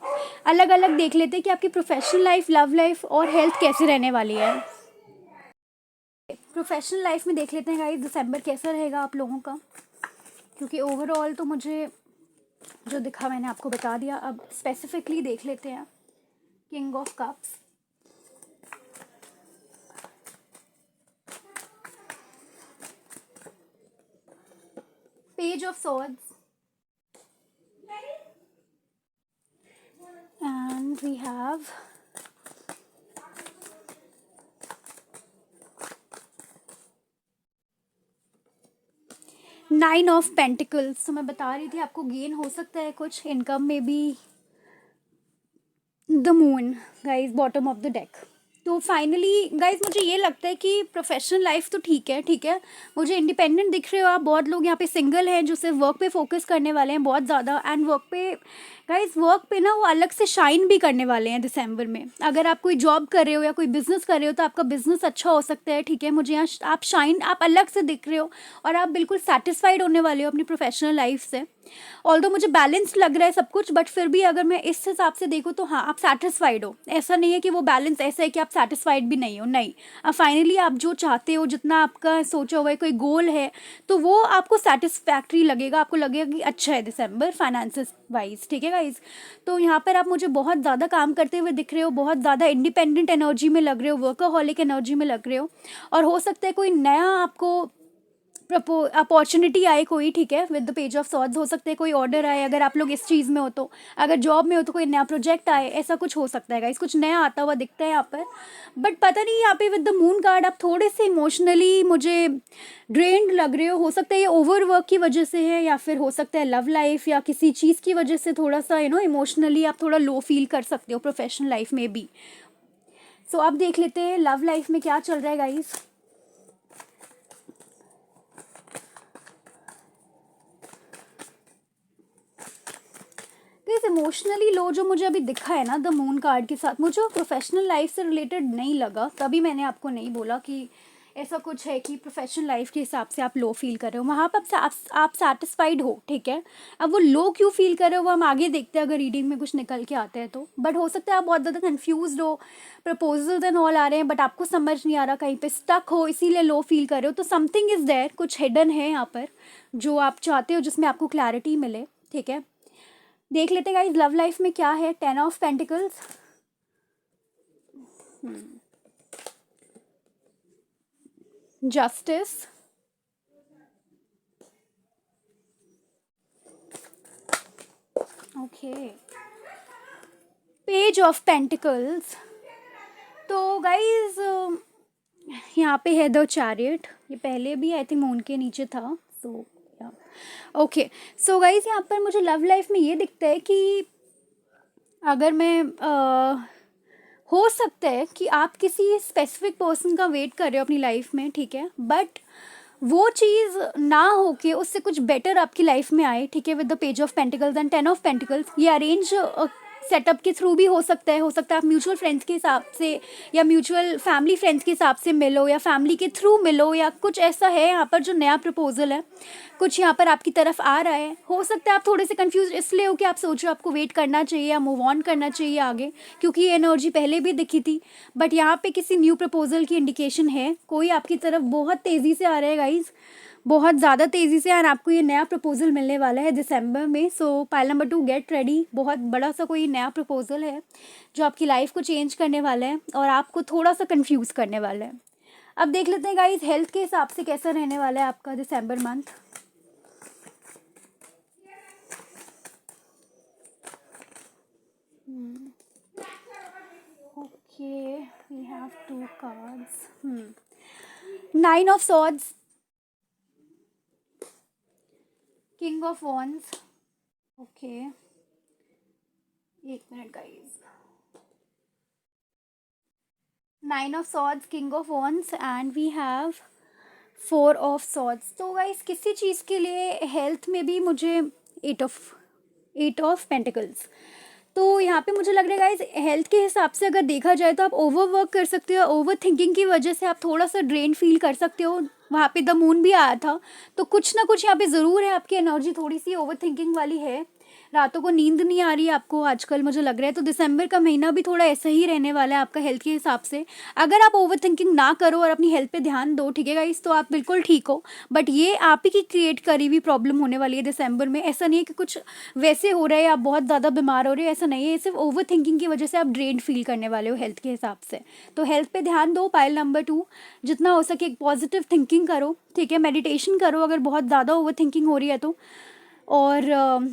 Speaker 1: अलग अलग देख लेते हैं कि आपकी प्रोफेशनल लाइफ, लव लाइफ और हेल्थ कैसी रहने वाली है। प्रोफेशनल लाइफ में देख लेते हैं गाइस दिसंबर कैसा रहेगा आप लोगों का, क्योंकि ओवरऑल तो मुझे जो दिखा मैंने आपको बता दिया। अब स्पेसिफिकली देख लेते हैं king of cups, page of swords, and we have nine of pentacles. तो मैं बता रही थी आपको गेन हो सकता है कुछ इनकम में भी। The moon guys bottom of the deck. तो फाइनली गाइज मुझे ये लगता है कि प्रोफेशनल लाइफ तो ठीक है, ठीक है, मुझे इंडिपेंडेंट दिख रहे हो आप। बहुत लोग यहाँ पे सिंगल हैं जो सिर्फ वर्क पे फोकस करने वाले हैं बहुत ज़्यादा, एंड वर्क पे ना वो अलग से शाइन भी करने वाले हैं दिसंबर में। अगर आप कोई जॉब कर रहे हो या कोई बिजनेस कर रहे हो तो आपका बिजनेस अच्छा हो सकता है, ठीक है। मुझे यहाँ आप अलग से दिख रहे हो और आप बिल्कुल सेटिस्फाइड होने वाले हो अपनी प्रोफेशनल लाइफ से। ऑल्दो मुझे बैलेंस्ड लग रहा है सब कुछ, बट फिर भी अगर मैं इस हिसाब से देखूँ तो हाँ आप सेटिस्फाइड हो। ऐसा नहीं है कि वो बैलेंस ऐसा है कि आप सेटिस्फाइड भी नहीं हो, नहीं। अब फाइनली आप जो चाहते हो, जितना आपका सोचा हुआ है, कोई गोल है, तो वो आपको सेटिस्फैक्ट्री लगेगा, आपको लगेगा कि अच्छा है दिसंबर फाइनेंसेस वाइज, ठीक है गाइज। तो यहाँ पर आप मुझे बहुत ज़्यादा काम करते हुए दिख रहे हो, बहुत ज़्यादा इंडिपेंडेंट एनर्जी में लग रहे हो, वर्कaholic एनर्जी में लग रहे हो। और हो सकता है कोई नया आपको अपॉर्चुनिटी आए कोई, ठीक है, with the page of swords. हो सकता है कोई ऑर्डर आए अगर आप लोग इस चीज़ में हो तो, अगर जॉब में हो तो कोई नया प्रोजेक्ट आए, ऐसा कुछ हो सकता है गाइस, कुछ नया आता हुआ दिखता है यहाँ पर। बट पता नहीं यहाँ पे विद द मून कार्ड आप थोड़े से इमोशनली मुझे ड्रेन्ड लग रहे हो सकता है ये ओवरवर्क की वजह से है, या फिर हो सकता है लव लाइफ या किसी चीज़ की वजह से थोड़ा सा इमोशनली आप थोड़ा लो फील कर सकते हो प्रोफेशनल लाइफ में भी। सो अब देख लेते हैं लव लाइफ में क्या चल रहा है गाइस। गाइज इमोशनली लो जो मुझे अभी दिखा है ना द मून कार्ड के साथ, मुझे वो प्रोफेशनल लाइफ से रिलेटेड नहीं लगा, तभी मैंने आपको नहीं बोला कि ऐसा कुछ है कि प्रोफेशनल लाइफ के हिसाब से आप लो फील कर रहे हो। वहाँ पर आप सेटिस्फाइड हो, ठीक है। अब वो लो क्यों फील कर रहे हो वो हम आगे देखते हैं अगर रीडिंग में कुछ निकल के आते हैं तो। बट हो सकता है आप बहुत ज़्यादा कन्फ्यूज हो, प्रपोजल्स एंड ऑल आ रहे हैं बट आपको समझ नहीं आ रहा, कहीं पे स्टक हो इसीलिए लो फील कर रहे हो। तो समथिंग इज़ देयर, कुछ हिडन है यहाँ पर जो आप चाहते हो जिसमें आपको क्लैरिटी मिले, ठीक है। देख लेते हैं गाइस लव लाइफ में क्या है। 10 of pentacles, justice, okay, page of pentacles. तो गाइज यहाँ पे है द चैरियट, ये पहले भी आई थिंक मून के नीचे था। सो ओके, सो गाइज यहाँ पर मुझे लव लाइफ में ये दिखता है कि अगर मैं हो सकता है कि आप किसी स्पेसिफिक पर्सन का वेट कर रहे हो अपनी लाइफ में, ठीक है, बट वो चीज़ ना हो के उससे कुछ बेटर आपकी लाइफ में आए, ठीक है, with the page of pentacles and 10 of pentacles. ये अरेंज सेटअप के थ्रू भी हो सकता है आप म्यूचुअल फ्रेंड्स के हिसाब से या म्यूचुअल फैमिली फ्रेंड्स के हिसाब से मिलो या फैमिली के थ्रू मिलो, या कुछ ऐसा है यहाँ पर जो नया प्रपोजल है कुछ यहाँ पर आपकी तरफ आ रहा है। हो सकता है आप थोड़े से कंफ्यूज इसलिए हो कि आप सोचो आपको वेट करना चाहिए या मूव ऑन करना चाहिए आगे, क्योंकि ये एनर्जी पहले भी दिखी थी। बट यहाँ पे किसी न्यू प्रपोजल की इंडिकेशन है, कोई आपकी तरफ बहुत तेज़ी से आ रहा है गाइज, बहुत ज़्यादा तेज़ी से, और आपको ये नया प्रपोजल मिलने वाला है दिसंबर में। सो पाइल नंबर 2, गेट रेडी। बहुत बड़ा सा कोई नया प्रपोजल है जो आपकी लाइफ को चेंज करने वाला है और आपको थोड़ा सा कंफ्यूज करने वाला है। अब देख लेते हैं गाइज हेल्थ के हिसाब से कैसा रहने वाला है आपका December month. Okay, we have 2 cards. 9 of swords, king of wands, okay, एक minute guys, 9 of swords, king of wands and we have 4 of swords. तो गाइज किसी चीज़ के लिए हेल्थ में भी मुझे 8 ऑफ पेंटिकल्स। तो यहाँ पे मुझे लग रहा है गाइज हेल्थ के हिसाब से अगर देखा जाए तो आप ओवर वर्क कर सकते हो, ओवर थिंकिंग की वजह से आप थोड़ा सा ड्रेन फील कर सकते हो। वहाँ पे द मून भी आया था, तो कुछ ना कुछ यहाँ पे ज़रूर है, आपकी एनर्जी थोड़ी सी ओवर थिंकिंग वाली है, रातों को नींद नहीं आ रही है आपको आजकल मुझे लग रहा है। तो दिसंबर का महीना भी थोड़ा ऐसा ही रहने वाला है आपका हेल्थ के हिसाब से। अगर आप ओवर थिंकिंग ना करो और अपनी हेल्थ पे ध्यान दो, ठीक है गाइस, तो आप बिल्कुल ठीक हो। बट ये आप ही की क्रिएट करी हुई प्रॉब्लम होने वाली है दिसंबर में। ऐसा नहीं है कि कुछ वैसे हो रहा है आप बहुत ज़्यादा बीमार हो रहे हो, ऐसा नहीं है, ये सिर्फ ओवर थिंकिंग की वजह से आप ड्रेन फील करने वाले हो हेल्थ के हिसाब से। तो हेल्थ पे ध्यान दो। पाइल नंबर 2, जितना हो सके एक पॉजिटिव थिंकिंग करो, ठीक है, मेडिटेशन करो अगर बहुत ज़्यादा ओवर थिंकिंग हो रही है तो, और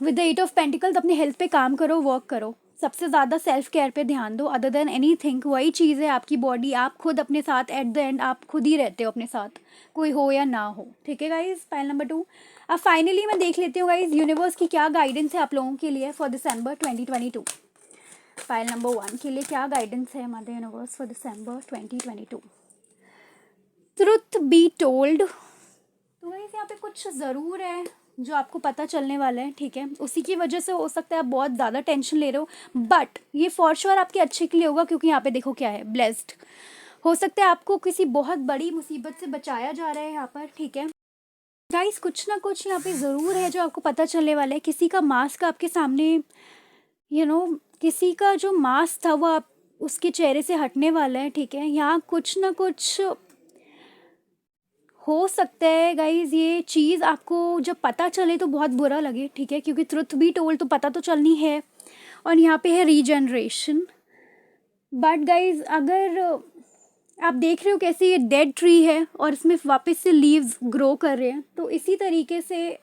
Speaker 1: विद द 8 ऑफ पेंटिकल्स अपने हेल्थ पे काम करो, वर्क करो, सबसे ज़्यादा सेल्फ केयर पे ध्यान दो। अदर देन एनीथिंग वही चीज़ है आपकी बॉडी, आप खुद अपने साथ एट द एंड आप खुद ही रहते हो अपने साथ, कोई हो या ना हो, ठीक है गाइज। File number 2। अब फाइनली मैं देख लेती हूँ गाइज यूनिवर्स की क्या गाइडेंस है आप लोगों के लिए फॉर दिसंबर 2022। फाइल नंबर 1 के लिए क्या गाइडेंस है mother universe for December 2022। Truth be told. तो गाइस यहाँ पे कुछ ज़रूर है जो आपको पता चलने वाला है, ठीक है, उसी की वजह से हो सकता है आप बहुत ज़्यादा टेंशन ले रहे हो, बट ये फॉर श्योर आपके अच्छे के लिए होगा, क्योंकि यहाँ पे देखो क्या है, ब्लेस्ड। हो सकता है आपको किसी बहुत बड़ी मुसीबत से बचाया जा रहा है यहाँ पर, ठीक है गाइस। कुछ ना कुछ यहाँ पे ज़रूर है जो आपको पता चलने वाला है। किसी का मास्क आपके सामने, किसी का जो मास्क था वो आप उसके चेहरे से हटने वाला है, ठीक है। यहाँ कुछ ना कुछ हो सकता है गाइज ये चीज़ आपको जब पता चले तो बहुत बुरा लगे, ठीक है, क्योंकि ट्रुथ भी टोल्ड तो पता तो चलनी है। और यहाँ पे है रीजनरेशन। बट गाइज अगर आप देख रहे हो कैसे ये डेड ट्री है और इसमें वापस से लीव्स ग्रो कर रहे हैं, तो इसी तरीके से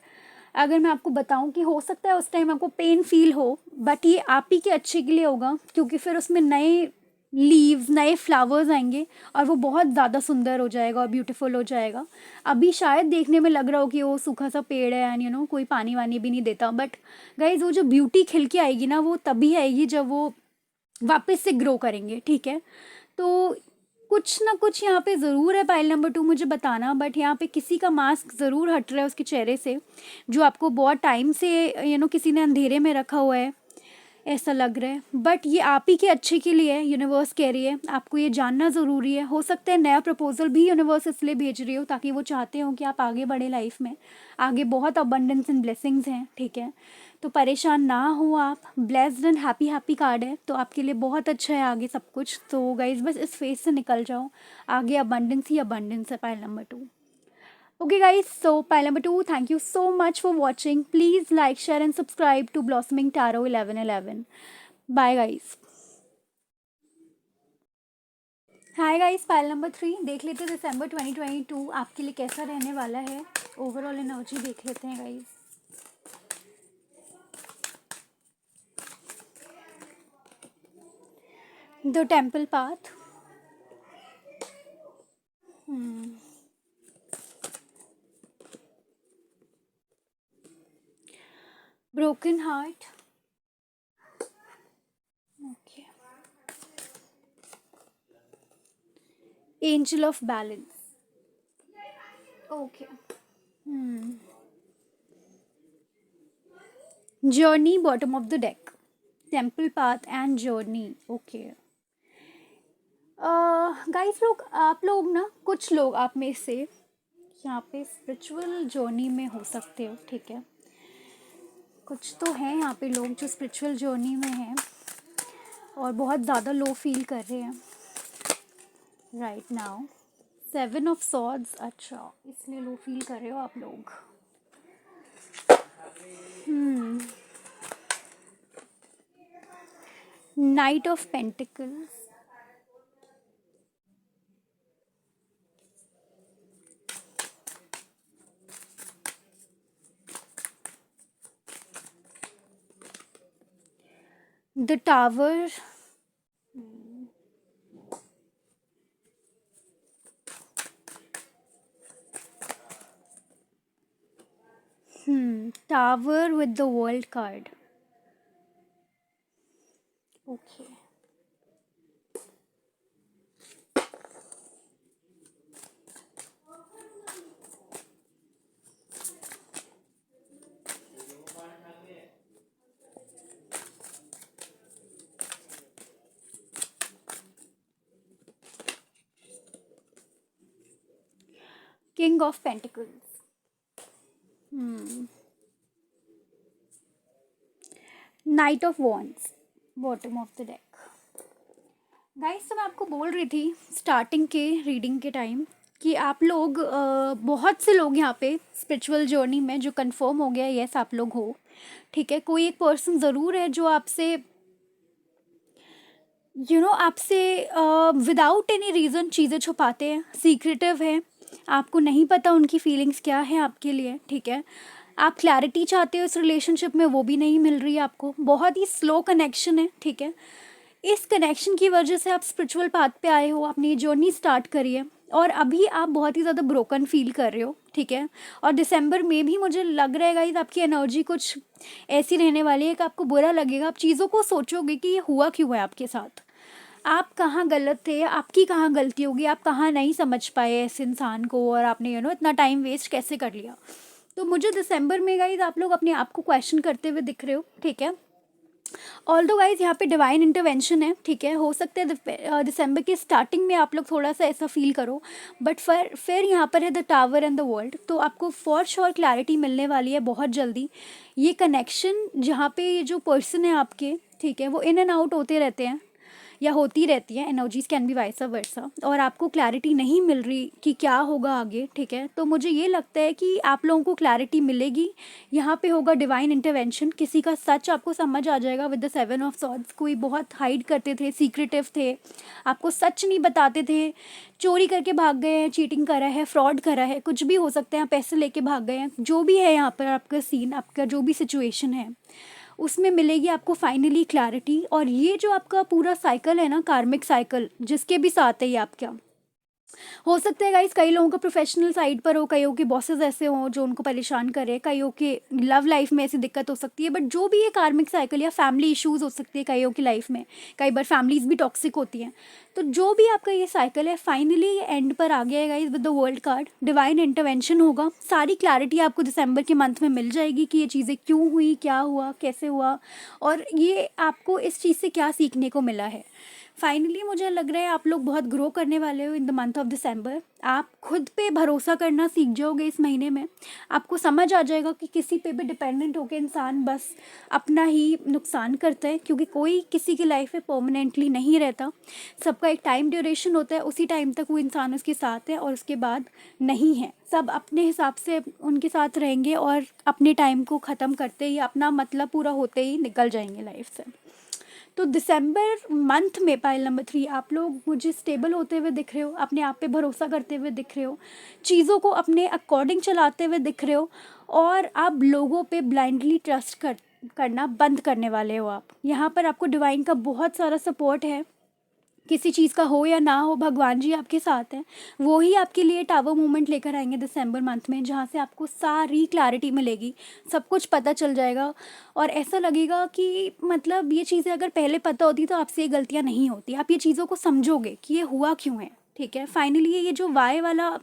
Speaker 1: अगर मैं आपको बताऊं कि हो सकता है उस टाइम आपको पेन फील हो, बट ये आप ही के अच्छे के लिए होगा, क्योंकि फिर उसमें नए लीव्स, नए फ्लावर्स आएंगे और वो बहुत ज़्यादा सुंदर हो जाएगा और ब्यूटीफुल हो जाएगा। अभी शायद देखने में लग रहा हो कि वो सूखा सा पेड़ है एंड कोई पानी वानी भी नहीं देता, बट गाइज वो जो ब्यूटी खिल के आएगी ना वो तभी आएगी जब वो वापस से ग्रो करेंगे, ठीक है। तो कुछ ना कुछ यहाँ पे ज़रूर है पाइल नंबर 2, मुझे बताना, बट यहाँ पे किसी का मास्क ज़रूर हट रहा है उसके चेहरे से, जो आपको बहुत टाइम से किसी ने अंधेरे में रखा हुआ है, ऐसा लग रहा है। बट ये आप ही के अच्छे के लिए है, यूनिवर्स कह रही है, आपको ये जानना ज़रूरी है। हो सकता है नया प्रपोजल भी यूनिवर्स इसलिए भेज रही हो ताकि वो चाहते हो कि आप आगे बढ़े लाइफ में, आगे बहुत अबंडेंस एंड ब्लेसिंग्स हैं, ठीक है। तो परेशान ना हो आप, blessed and happy happy card है, तो आपके लिए बहुत अच्छा है आगे सब कुछ। तो गाइज बस इस फेज से निकल जाओ, आगे अबंडेंस ही अबंडेंस है pile number 2। Okay guys, so pile number 2, thank you so much for watching. Please like, share and subscribe to Blossoming Tarot 1111. Bye guys. Hi guys, pile number 3 देख लेते हैं दिसंबर 2022 आपके लिए कैसा रहने वाला है। ओवरऑल एनर्जी देख लेते हैं guys. The temple path, broken heart, okay, angel of balance, okay, journey bottom of the deck, temple path and journey, okay. Guys लोग, आप लोग ना, कुछ लोग आप में से यहाँ पे स्पिरिचुअल जर्नी में हो सकते हो, ठीक है। कुछ तो हैं यहाँ पे लोग जो स्पिरिचुअल जर्नी में हैं और बहुत ज़्यादा लो फील कर रहे हैं राइट नाउ। 7 ऑफ सॉर्ड्स, अच्छा इसलिए लो फील कर रहे हो आप लोग। Night of pentacles, the tower, tower with the world card, okay. King of pentacles, night of wands, bottom of the deck. Guys तो मैं आपको बोल रही थी स्टार्टिंग के रीडिंग के टाइम कि आप लोग बहुत से लोग यहाँ पे स्पिरिचुअल जर्नी में, जो कंफर्म हो गया यस आप लोग हो, ठीक है। कोई एक पर्सन ज़रूर है जो आपसे आपसे विदाउट एनी रीज़न चीज़ें छुपाते हैं, सीक्रेटिव है, आपको नहीं पता उनकी फीलिंग्स क्या है आपके लिए, ठीक है। आप क्लैरिटी चाहते हो इस रिलेशनशिप में, वो भी नहीं मिल रही है आपको, बहुत ही स्लो कनेक्शन है, ठीक है। इस कनेक्शन की वजह से आप स्पिरिचुअल पाथ पे आए हो, अपनी जर्नी स्टार्ट करी है और अभी आप बहुत ही ज़्यादा ब्रोकन फील कर रहे हो, ठीक है। और दिसंबर में भी मुझे लग रहा है गाइस आपकी एनर्जी कुछ ऐसी रहने वाली है कि आपको बुरा लगेगा, आप चीज़ों को सोचोगे कि ये हुआ क्यों है आपके साथ, आप कहाँ गलत थे, आपकी कहाँ गलती होगी, आप कहाँ नहीं समझ पाए ऐसे इंसान को, और आपने इतना टाइम वेस्ट कैसे कर लिया। तो मुझे दिसंबर में गाइस आप लोग अपने आप को क्वेश्चन करते हुए दिख रहे हो, ठीक है। ऑल्दो गाइज यहाँ पे डिवाइन इंटरवेंशन है, ठीक है। हो सकता है दिसंबर के स्टार्टिंग में आप लोग थोड़ा सा ऐसा फील करो, बट फिर यहाँ पर है the tower and the world, तो आपको फॉर श्योर क्लैरिटी मिलने वाली है बहुत जल्दी। ये कनेक्शन जहाँ पे ये जो पर्सन है आपके, ठीक है, वो इन एंड आउट होते रहते हैं या होती रहती है, एनर्जीज कैन बी वाइसा वर्सा, और आपको क्लैरिटी नहीं मिल रही कि क्या होगा आगे, ठीक है। तो मुझे ये लगता है कि आप लोगों को क्लैरिटी मिलेगी, यहाँ पे होगा डिवाइन इंटरवेंशन, किसी का सच आपको समझ आ जाएगा विद द 7 ऑफ सॉर्ड्स। कोई बहुत हाइड करते थे, सीक्रेटिव थे, आपको सच नहीं बताते थे, चोरी करके भाग गए हैं, चीटिंग करा है, फ्रॉड करा है, कुछ भी हो सकता है, पैसे लेके भाग गए हैं, जो भी है यहाँ पर आपका सीन, आपका जो भी सिचुएशन है, उसमें मिलेगी आपको फाइनली क्लैरिटी। और ये जो आपका पूरा साइकिल है ना, कार्मिक साइकिल, जिसके भी साथ है ये आपका, हो सकता है गाइस कई लोगों का प्रोफेशनल साइड पर हो, कईयों के बॉसेस ऐसे हों जो उनको परेशान करे, कईयों के लव लाइफ में ऐसी दिक्कत हो सकती है, बट जो भी ये कार्मिक साइकिल या फैमिली इश्यूज हो सकती है कईयों की लाइफ में, कई बार फैमिलीज भी टॉक्सिक होती हैं, तो जो भी आपका ये साइकिल है फाइनली ये एंड पर आ गया है guys with the world card. Divine intervention होगा, सारी क्लैरिटी आपको दिसंबर के मंथ में मिल जाएगी कि ये चीज़ें क्यों हुई, क्या हुआ, कैसे हुआ, और ये आपको इस चीज़ से क्या सीखने को मिला है। फाइनली मुझे लग रहा है आप लोग बहुत ग्रो करने वाले हो in the month of December. आप खुद पे भरोसा करना सीख जाओगे इस महीने में। आपको समझ आ जाएगा कि किसी पे भी डिपेंडेंट होकर इंसान बस अपना ही नुकसान करता है, क्योंकि कोई किसी की लाइफ में परमानेंटली नहीं रहता। सबका एक टाइम ड्यूरेशन होता है, उसी टाइम तक वो इंसान उसके साथ है और उसके बाद नहीं है। सब अपने हिसाब से उनके साथ रहेंगे और अपने टाइम को ख़त्म करते ही, अपना मतलब पूरा होते ही निकल जाएंगे लाइफ से। तो दिसंबर मंथ में पाइल नंबर 3 आप लोग मुझे स्टेबल होते हुए दिख रहे हो, अपने आप पे भरोसा करते हुए दिख रहे हो, चीज़ों को अपने अकॉर्डिंग चलाते हुए दिख रहे हो, और आप लोगों पे ब्लाइंडली ट्रस्ट करना बंद करने वाले हो। आप यहाँ पर आपको डिवाइन का बहुत सारा सपोर्ट है। किसी चीज़ का हो या ना हो, भगवान जी आपके साथ हैं। वो ही आपके लिए टावर मूवमेंट लेकर आएंगे दिसंबर मंथ में, जहाँ से आपको सारी क्लैरिटी मिलेगी, सब कुछ पता चल जाएगा, और ऐसा लगेगा कि मतलब ये चीज़ें अगर पहले पता होती तो आपसे ये गलतियाँ नहीं होती। आप ये चीज़ों को समझोगे कि ये हुआ क्यों है। ठीक है, फाइनली ये जो वाई वाला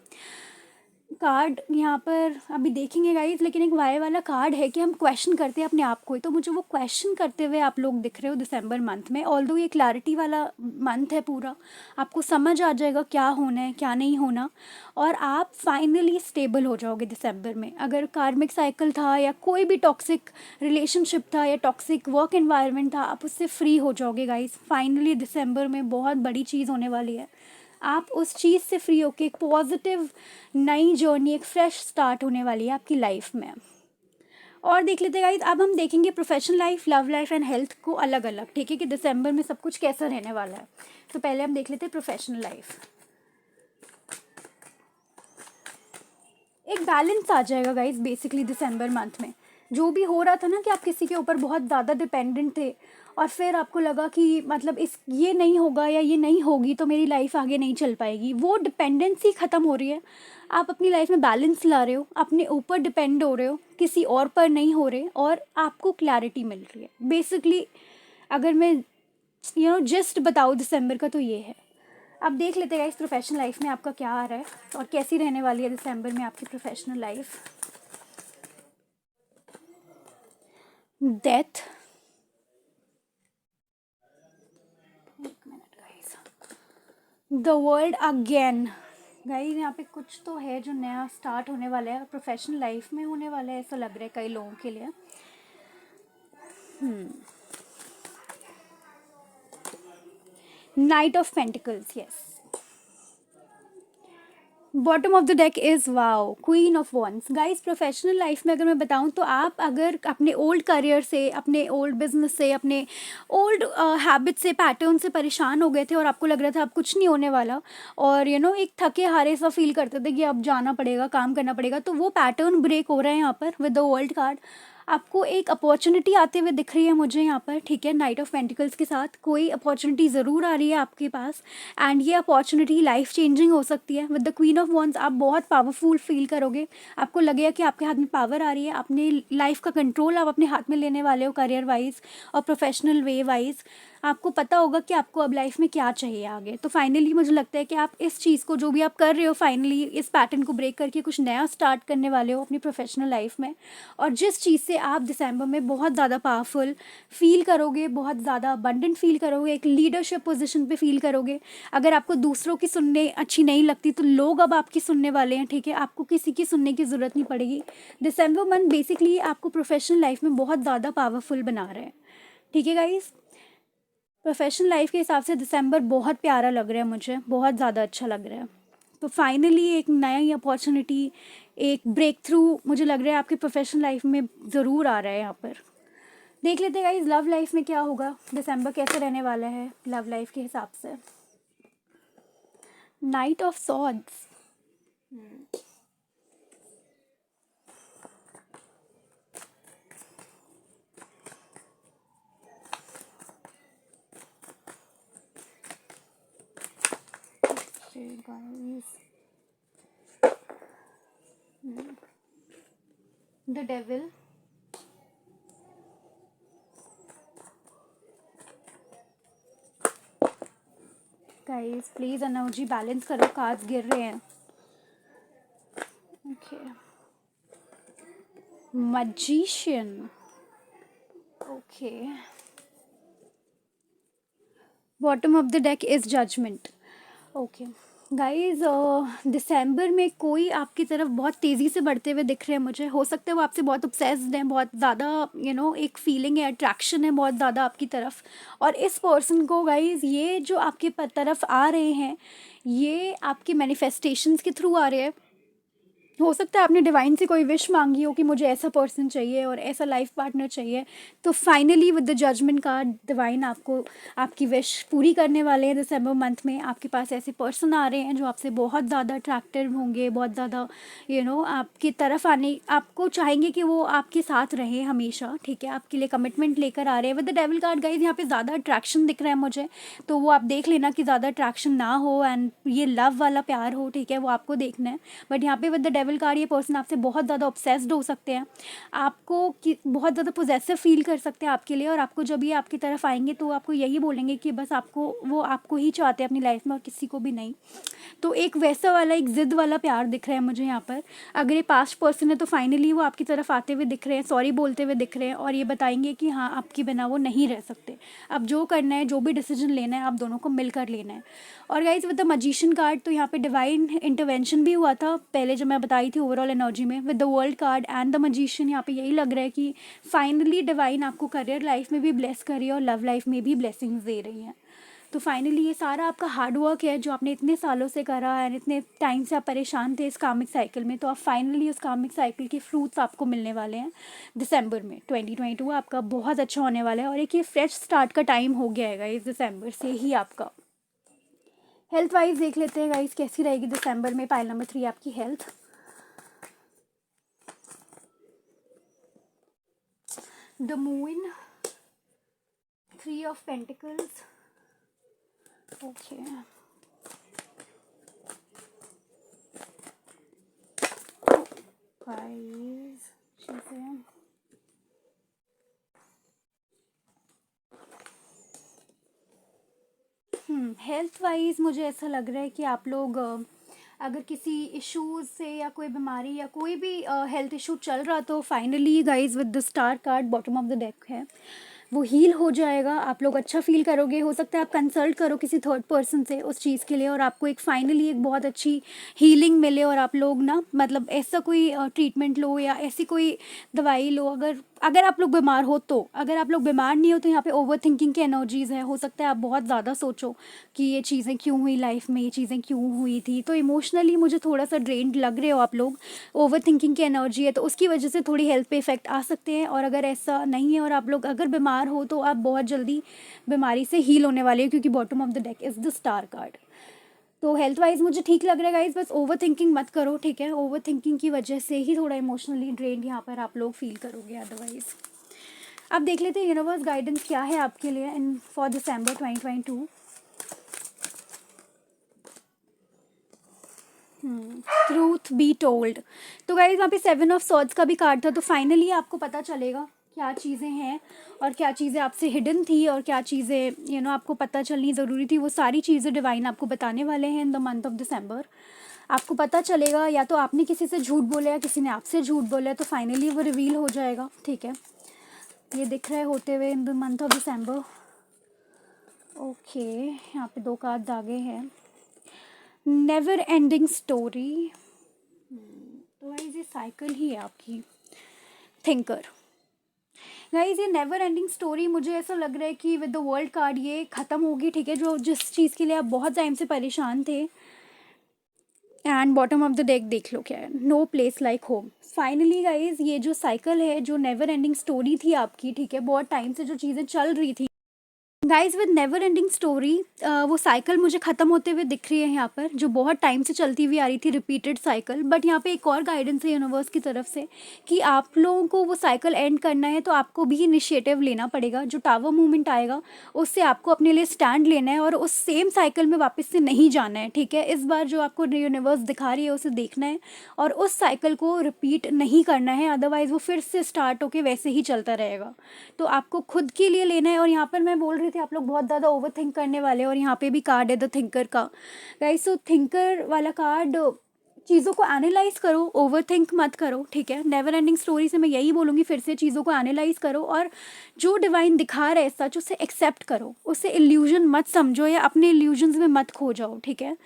Speaker 1: कार्ड यहाँ पर अभी देखेंगे गाइज, लेकिन एक वाई वाला कार्ड है कि हम क्वेश्चन करते हैं अपने आप को ही, तो मुझे वो क्वेश्चन करते हुए आप लोग दिख रहे हो दिसंबर मंथ में। ऑल्दो ये क्लैरिटी वाला मंथ है पूरा, आपको समझ आ जाएगा क्या होना है क्या नहीं होना, और आप फाइनली स्टेबल हो जाओगे दिसंबर में। अगर कार्मिक साइकिल था या कोई भी टॉक्सिक रिलेशनशिप था या टॉक्सिक वर्क एनवायरनमेंट था, आप उससे फ्री हो जाओगे गाइज। फाइनली दिसंबर में बहुत बड़ी चीज़ होने वाली है। आप उस चीज़ से फ्री होके एक पॉजिटिव नई जर्नी, एक फ्रेश स्टार्ट होने वाली है आपकी लाइफ में। और देख लेते गाइज, अब हम देखेंगे professional life, love life and health को अलग अलग। ठीक है, कि दिसंबर में सब कुछ कैसा रहने वाला है। तो पहले हम देख लेते हैं प्रोफेशनल लाइफ। एक बैलेंस आ जाएगा गाइज बेसिकली दिसंबर मंथ में। जो भी हो रहा था ना कि आप किसी के ऊपर बहुत ज़्यादा डिपेंडेंट थे, और फिर आपको लगा कि मतलब इस ये नहीं होगा या ये नहीं होगी तो मेरी लाइफ आगे नहीं चल पाएगी, वो डिपेंडेंसी ख़त्म हो रही है। आप अपनी लाइफ में बैलेंस ला रहे हो, अपने ऊपर डिपेंड हो रहे हो, किसी और पर नहीं हो रहे, और आपको क्लैरिटी मिल रही है बेसिकली। अगर मैं जस्ट बताऊँ दिसंबर का, तो ये है। अब देख लेते हैं इस प्रोफेशनल लाइफ में आपका क्या आ रहा है और कैसी रहने वाली है दिसंबर में आपकी professional life. Death, the world again. Guys यहाँ पे कुछ तो है जो नया स्टार्ट होने वाला है, प्रोफेशनल लाइफ में होने वाला है, ऐसा लग रहा है कई लोगों के लिए। Night of pentacles, yes. Bottom of the deck is wow, queen of wands. Guys professional life में अगर मैं बताऊं तो आप अगर अपने ओल्ड करियर से, अपने ओल्ड बिजनेस से, अपने ओल्ड हैबिट से, पैटर्न से परेशान हो गए थे और आपको लग रहा था अब कुछ नहीं होने वाला, और एक थके हारे सा फील करते थे कि अब जाना पड़ेगा, काम करना पड़ेगा, तो वो पैटर्न ब्रेक हो रहा है यहाँ पर विद द वर्ल्ड कार्ड। आपको एक अपॉर्चुनिटी आते हुए दिख रही है मुझे यहाँ पर। ठीक है, नाइट ऑफ पेंटिकल्स के साथ कोई अपॉर्चुनिटी ज़रूर आ रही है आपके पास, एंड ये अपॉर्चुनिटी लाइफ चेंजिंग हो सकती है। With the queen of wands आप बहुत पावरफुल फील करोगे, आपको लगेगा कि आपके हाथ में पावर आ रही है, अपने लाइफ का कंट्रोल आप अपने हाथ में लेने वाले हो, करियर वाइज और प्रोफेशनल वे वाइज। आपको पता होगा कि आपको अब लाइफ में क्या चाहिए आगे। तो फाइनली मुझे लगता है कि आप इस चीज़ को, जो भी आप कर रहे हो, फाइनली इस पैटर्न को ब्रेक करके कुछ नया स्टार्ट करने वाले हो अपनी प्रोफेशनल लाइफ में, और जिस चीज़ से आप दिसंबर में बहुत ज़्यादा पावरफुल फील करोगे, बहुत ज़्यादा अबंडेंट फील करोगे, एक लीडरशिप पोजीशन पे फील करोगे। अगर आपको दूसरों की सुनने अच्छी नहीं लगती तो लोग अब आपकी सुनने वाले हैं। ठीक है, आपको किसी की सुनने की ज़रूरत नहीं पड़ेगी। दिसंबर मंथ बेसिकली आपको प्रोफेशनल लाइफ में बहुत ज़्यादा पावरफुल बना रहे हैं। ठीक है गाइज, प्रोफेशनल लाइफ के हिसाब से दिसंबर बहुत प्यारा लग रहा है मुझे, बहुत ज़्यादा अच्छा लग रहा है। तो फाइनली एक नई अपॉर्चुनिटी, एक ब्रेक थ्रू मुझे लग रहा है आपकी प्रोफेशनल लाइफ में ज़रूर आ रहा है यहाँ पर। देख लेते हैं गाइस लव लाइफ में क्या होगा, दिसंबर कैसे रहने वाला है लव लाइफ के हिसाब से। Knight of swords, okay guys, the devil, guys please energy balance करो, कार्ड्स गिर रहे हैं। Okay, magician, okay, bottom of the deck is judgement. Okay guys, December में कोई आपकी तरफ बहुत तेज़ी से बढ़ते हुए दिख रहे हैं मुझे। हो सकता है वो आपसे बहुत ऑब्सेस्ड हैं, बहुत ज़्यादा एक फीलिंग है, अट्रैक्शन है बहुत ज़्यादा आपकी तरफ। और इस पर्सन को गाइज, ये जो आपके तरफ आ रहे हैं, ये आपकी मैनिफेस्टेशंस के थ्रू आ रहे हैं। हो सकता है आपने डिवाइन से कोई विश मांगी हो कि मुझे ऐसा पर्सन चाहिए और ऐसा लाइफ पार्टनर चाहिए, तो finally with the judgement card divine आपको आपकी विश पूरी करने वाले हैं। दिसंबर मंथ में आपके पास ऐसे पर्सन आ रहे हैं जो आपसे बहुत ज़्यादा अट्रैक्टिव होंगे, बहुत ज़्यादा आपकी तरफ आने, आपको चाहेंगे कि वो आपके साथ रहें हमेशा, ठीक है, आपके लिए कमिटमेंट लेकर आ रहे हैं। With the devil card guys, यहाँ पे ज़्यादा अट्रैक्शन दिख रहा है मुझे, तो वो आप देख लेना कि ज़्यादा अट्रैक्शन ना हो एंड ये लव वाला प्यार हो, ठीक है, वो आपको देखना है। बट यहाँ पे विद द डेविल कार्ड, ये पर्सन आपसे बहुत ज़्यादा ऑब्सेस्ड हो सकते हैं, आपको बहुत ज़्यादा पोजेसिव फील कर सकते हैं आपके लिए, और आपको जब ये आपकी तरफ आएंगे तो आपको यही बोलेंगे कि बस वो आपको ही चाहते हैं अपनी लाइफ में और किसी को भी नहीं। तो एक वैसा वाला, एक ज़िद वाला प्यार दिख रहा है मुझे यहाँ पर। अगर ये पास्ट पर्सन है तो फाइनली वो आपकी तरफ आते हुए दिख रहे हैं, सॉरी बोलते हुए दिख रहे हैं, और ये बताएंगे कि हाँ, आपके बिना वो नहीं रह सकते। अब जो करना है, जो भी डिसीजन लेना है, आप दोनों को मिलकर लेना है। और guys with the magician card, तो यहाँ पे डिवाइन इंटरवेंशन भी हुआ था पहले जो मैं बताई थी ओवरऑल एनर्जी में। With the world card and the magician, यहाँ पे यही लग रहा है कि फाइनली डिवाइन आपको करियर लाइफ में भी ब्लेस कर रही है और लव लाइफ में भी ब्लेसिंग्स दे रही हैं। तो फाइनली ये सारा आपका हार्ड वर्क है जो आपने इतने सालों से करा है, इतने टाइम से आप परेशान थे इस कामिक साइकिल में, तो आप फाइनली उस कामिक साइकिल के फ्रूट्स आपको मिलने वाले हैं दिसंबर में। 2022 आपका बहुत अच्छा होने वाला है और एक ये फ्रेश स्टार्ट का टाइम हो गया है इस दिसंबर से ही आपका। हेल्थ वाइज देख लेते हैं गाइस, कैसी रहेगी दिसंबर में। पाइल नंबर 3 आपकी health. The moon, 3 of pentacles, okay, guys चीज़ें, हेल्थ वाइज मुझे ऐसा लग रहा है कि आप लोग अगर किसी इश्यूज से या कोई बीमारी या कोई भी हेल्थ इशू चल रहा, तो finally guys with the star card bottom of the deck है, वो हील हो जाएगा। आप लोग अच्छा फील करोगे। हो सकता है आप कंसल्ट करो किसी थर्ड पर्सन से उस चीज़ के लिए और आपको एक फाइनली एक बहुत अच्छी हीलिंग मिले, और आप लोग ना मतलब ऐसा कोई ट्रीटमेंट लो या ऐसी कोई दवाई लो। अगर आप लोग बीमार हो तो, अगर आप लोग बीमार नहीं हो तो यहाँ पे ओवर थिंकिंग की एनर्जीज़ है। हो सकता है आप बहुत ज़्यादा सोचो कि ये चीज़ें क्यों हुई लाइफ में, ये चीज़ें क्यों हुई थी, तो इमोशनली मुझे थोड़ा सा ड्रेन्ड लग रहे हो आप लोग। ओवर थिंकिंग की एनर्जी है तो उसकी वजह से थोड़ी हेल्थ पे इफेक्ट आ सकते हैं। और अगर ऐसा नहीं है और आप लोग अगर बीमार हो तो आप बहुत जल्दी बीमारी से हील होने वाले हो, क्योंकि bottom of the deck is the star card. तो हेल्थ वाइज मुझे ठीक लग रहा है गाइज, बस ओवर थिंकिंग मत करो, ठीक है। ओवर थिंकिंग की वजह से ही थोड़ा इमोशनली ड्रेन्ड यहाँ पर आप लोग फील करोगे, अदरवाइज। अब देख लेते हैं यूनिवर्स गाइडेंस क्या है आपके लिए in for December 2022। Truth be told, तो गाइज वहाँ पे 7 ऑफ सॉर्ड्स का भी कार्ड था, तो फाइनली आपको पता चलेगा क्या चीज़ें हैं और क्या चीज़ें आपसे हिडन थी और क्या चीज़ें आपको पता चलनी ज़रूरी थी। वो सारी चीज़ें डिवाइन आपको बताने वाले हैं in the month of December. आपको पता चलेगा, या तो आपने किसी से झूठ बोला या किसी ने आपसे झूठ बोला, तो फाइनली वो रिवील हो जाएगा, ठीक है। ये दिख रहा है होते हुए in the month of December. Okay, यहाँ पे 2 कार्ड आगे हैं, नेवर एंडिंग स्टोरी। तो गाइज ये साइकिल ही है आपकी थिंकर। गाइज ये नेवर एंडिंग स्टोरी मुझे ऐसा लग रहा है कि विद द वर्ल्ड कार्ड ये ख़त्म होगी, ठीक है, जो जिस चीज़ के लिए आप बहुत टाइम से परेशान थे। And bottom of the deck देख लो क्या है, no place like home. Finally guys ये जो साइकिल है, जो नेवर एंडिंग स्टोरी थी आपकी, ठीक है, बहुत टाइम से जो चीज़ें चल रही थी guys with never ending story, वो साइकिल मुझे ख़त्म होते हुए दिख रही है यहाँ पर, जो बहुत टाइम से चलती हुई आ रही थी, रिपीटेड साइकिल। बट यहाँ पे एक और गाइडेंस है यूनिवर्स की तरफ से कि आप लोगों को वो साइकिल एंड करना है, तो आपको भी इनिशिएटिव लेना पड़ेगा। जो टावर मूवमेंट आएगा उससे आपको अपने लिए स्टैंड लेना है और उस सेम साइकिल में वापस से नहीं जाना है, ठीक है। इस बार जो आपको यूनिवर्स दिखा रही है उसे देखना है और उस साइकिल को रिपीट नहीं करना है, अदरवाइज़ वो फिर से स्टार्ट होके वैसे ही चलता रहेगा। तो आपको खुद के लिए लेना है। और यहाँ पर मैं बोल रही थी आप लोग बहुत ज़्यादा ओवर थिंक करने वाले हैं, और यहाँ पे भी कार्ड है द थिंकर का। गाइस सो थिंकर वाला कार्ड, चीज़ों को एनालाइज करो, ओवर थिंक मत करो, ठीक है। नेवर एंडिंग स्टोरी से मैं यही बोलूँगी, फिर से चीज़ों को एनालाइज करो और जो डिवाइन दिखा रहा है सच उसे एक्सेप्ट करो, उसे इल्यूजन मत समझो या अपने इल्यूजन्स में मत खो जाओ, ठीक है।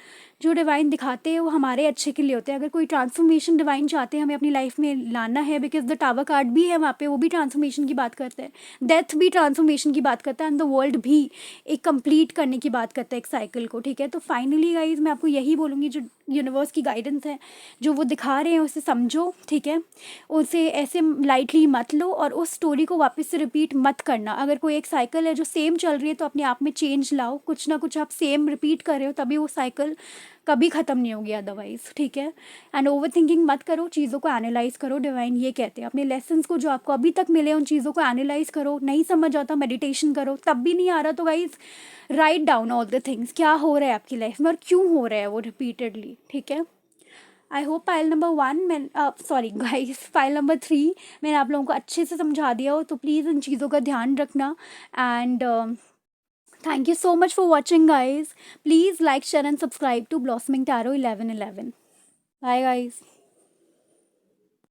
Speaker 1: जो डिवाइन दिखाते हैं वो हमारे अच्छे के लिए होते हैं। अगर कोई ट्रांसफॉर्मेशन डिवाइन चाहते हैं हमें अपनी लाइफ में लाना है, बिकॉज द टावर कार्ड भी है वहाँ पे, वो भी ट्रांसफॉर्मेशन की बात करते हैं, डेथ भी ट्रांसफॉर्मेशन की बात करता है, एंड द वर्ल्ड भी एक कंप्लीट करने की बात करता है एक साइकिल को, ठीक है। तो फाइनली गाइज मैं आपको यही बोलूँगी, जो यूनिवर्स की गाइडेंस है, जो वो दिखा रहे हैं उसे समझो, ठीक है। उसे ऐसे लाइटली मत लो और उस स्टोरी को वापस से रिपीट मत करना। अगर कोई एक साइकिल है जो सेम चल रही है तो अपने आप में चेंज लाओ, कुछ ना कुछ आप सेम रिपीट कर रहे हो, तभी वो साइकिल कभी ख़त्म नहीं होगी अदरवाइज़, ठीक है। एंड ओवर थिंकिंग मत करो, चीज़ों को एनालाइज करो। डिवाइन ये कहते हैं अपने लेसन्स को जो आपको अभी तक मिले उन चीज़ों को एनालाइज करो। नहीं समझ आता मेडिटेशन करो, तब भी नहीं आ रहा तो guys write down all the things, क्या हो रहा है आपकी लाइफ में और क्यों हो रहा है वो रिपीटेडली, ठीक है। आई होप फाइल नंबर 1 मैं सॉरी गाइस, फाइल नंबर 3 मैंने आप लोगों को अच्छे से समझा दिया हो, तो प्लीज़ इन चीज़ों का ध्यान रखना। And thank you so much for watching guys. Please like, share and subscribe to Blossoming Tarot 1111. Bye guys.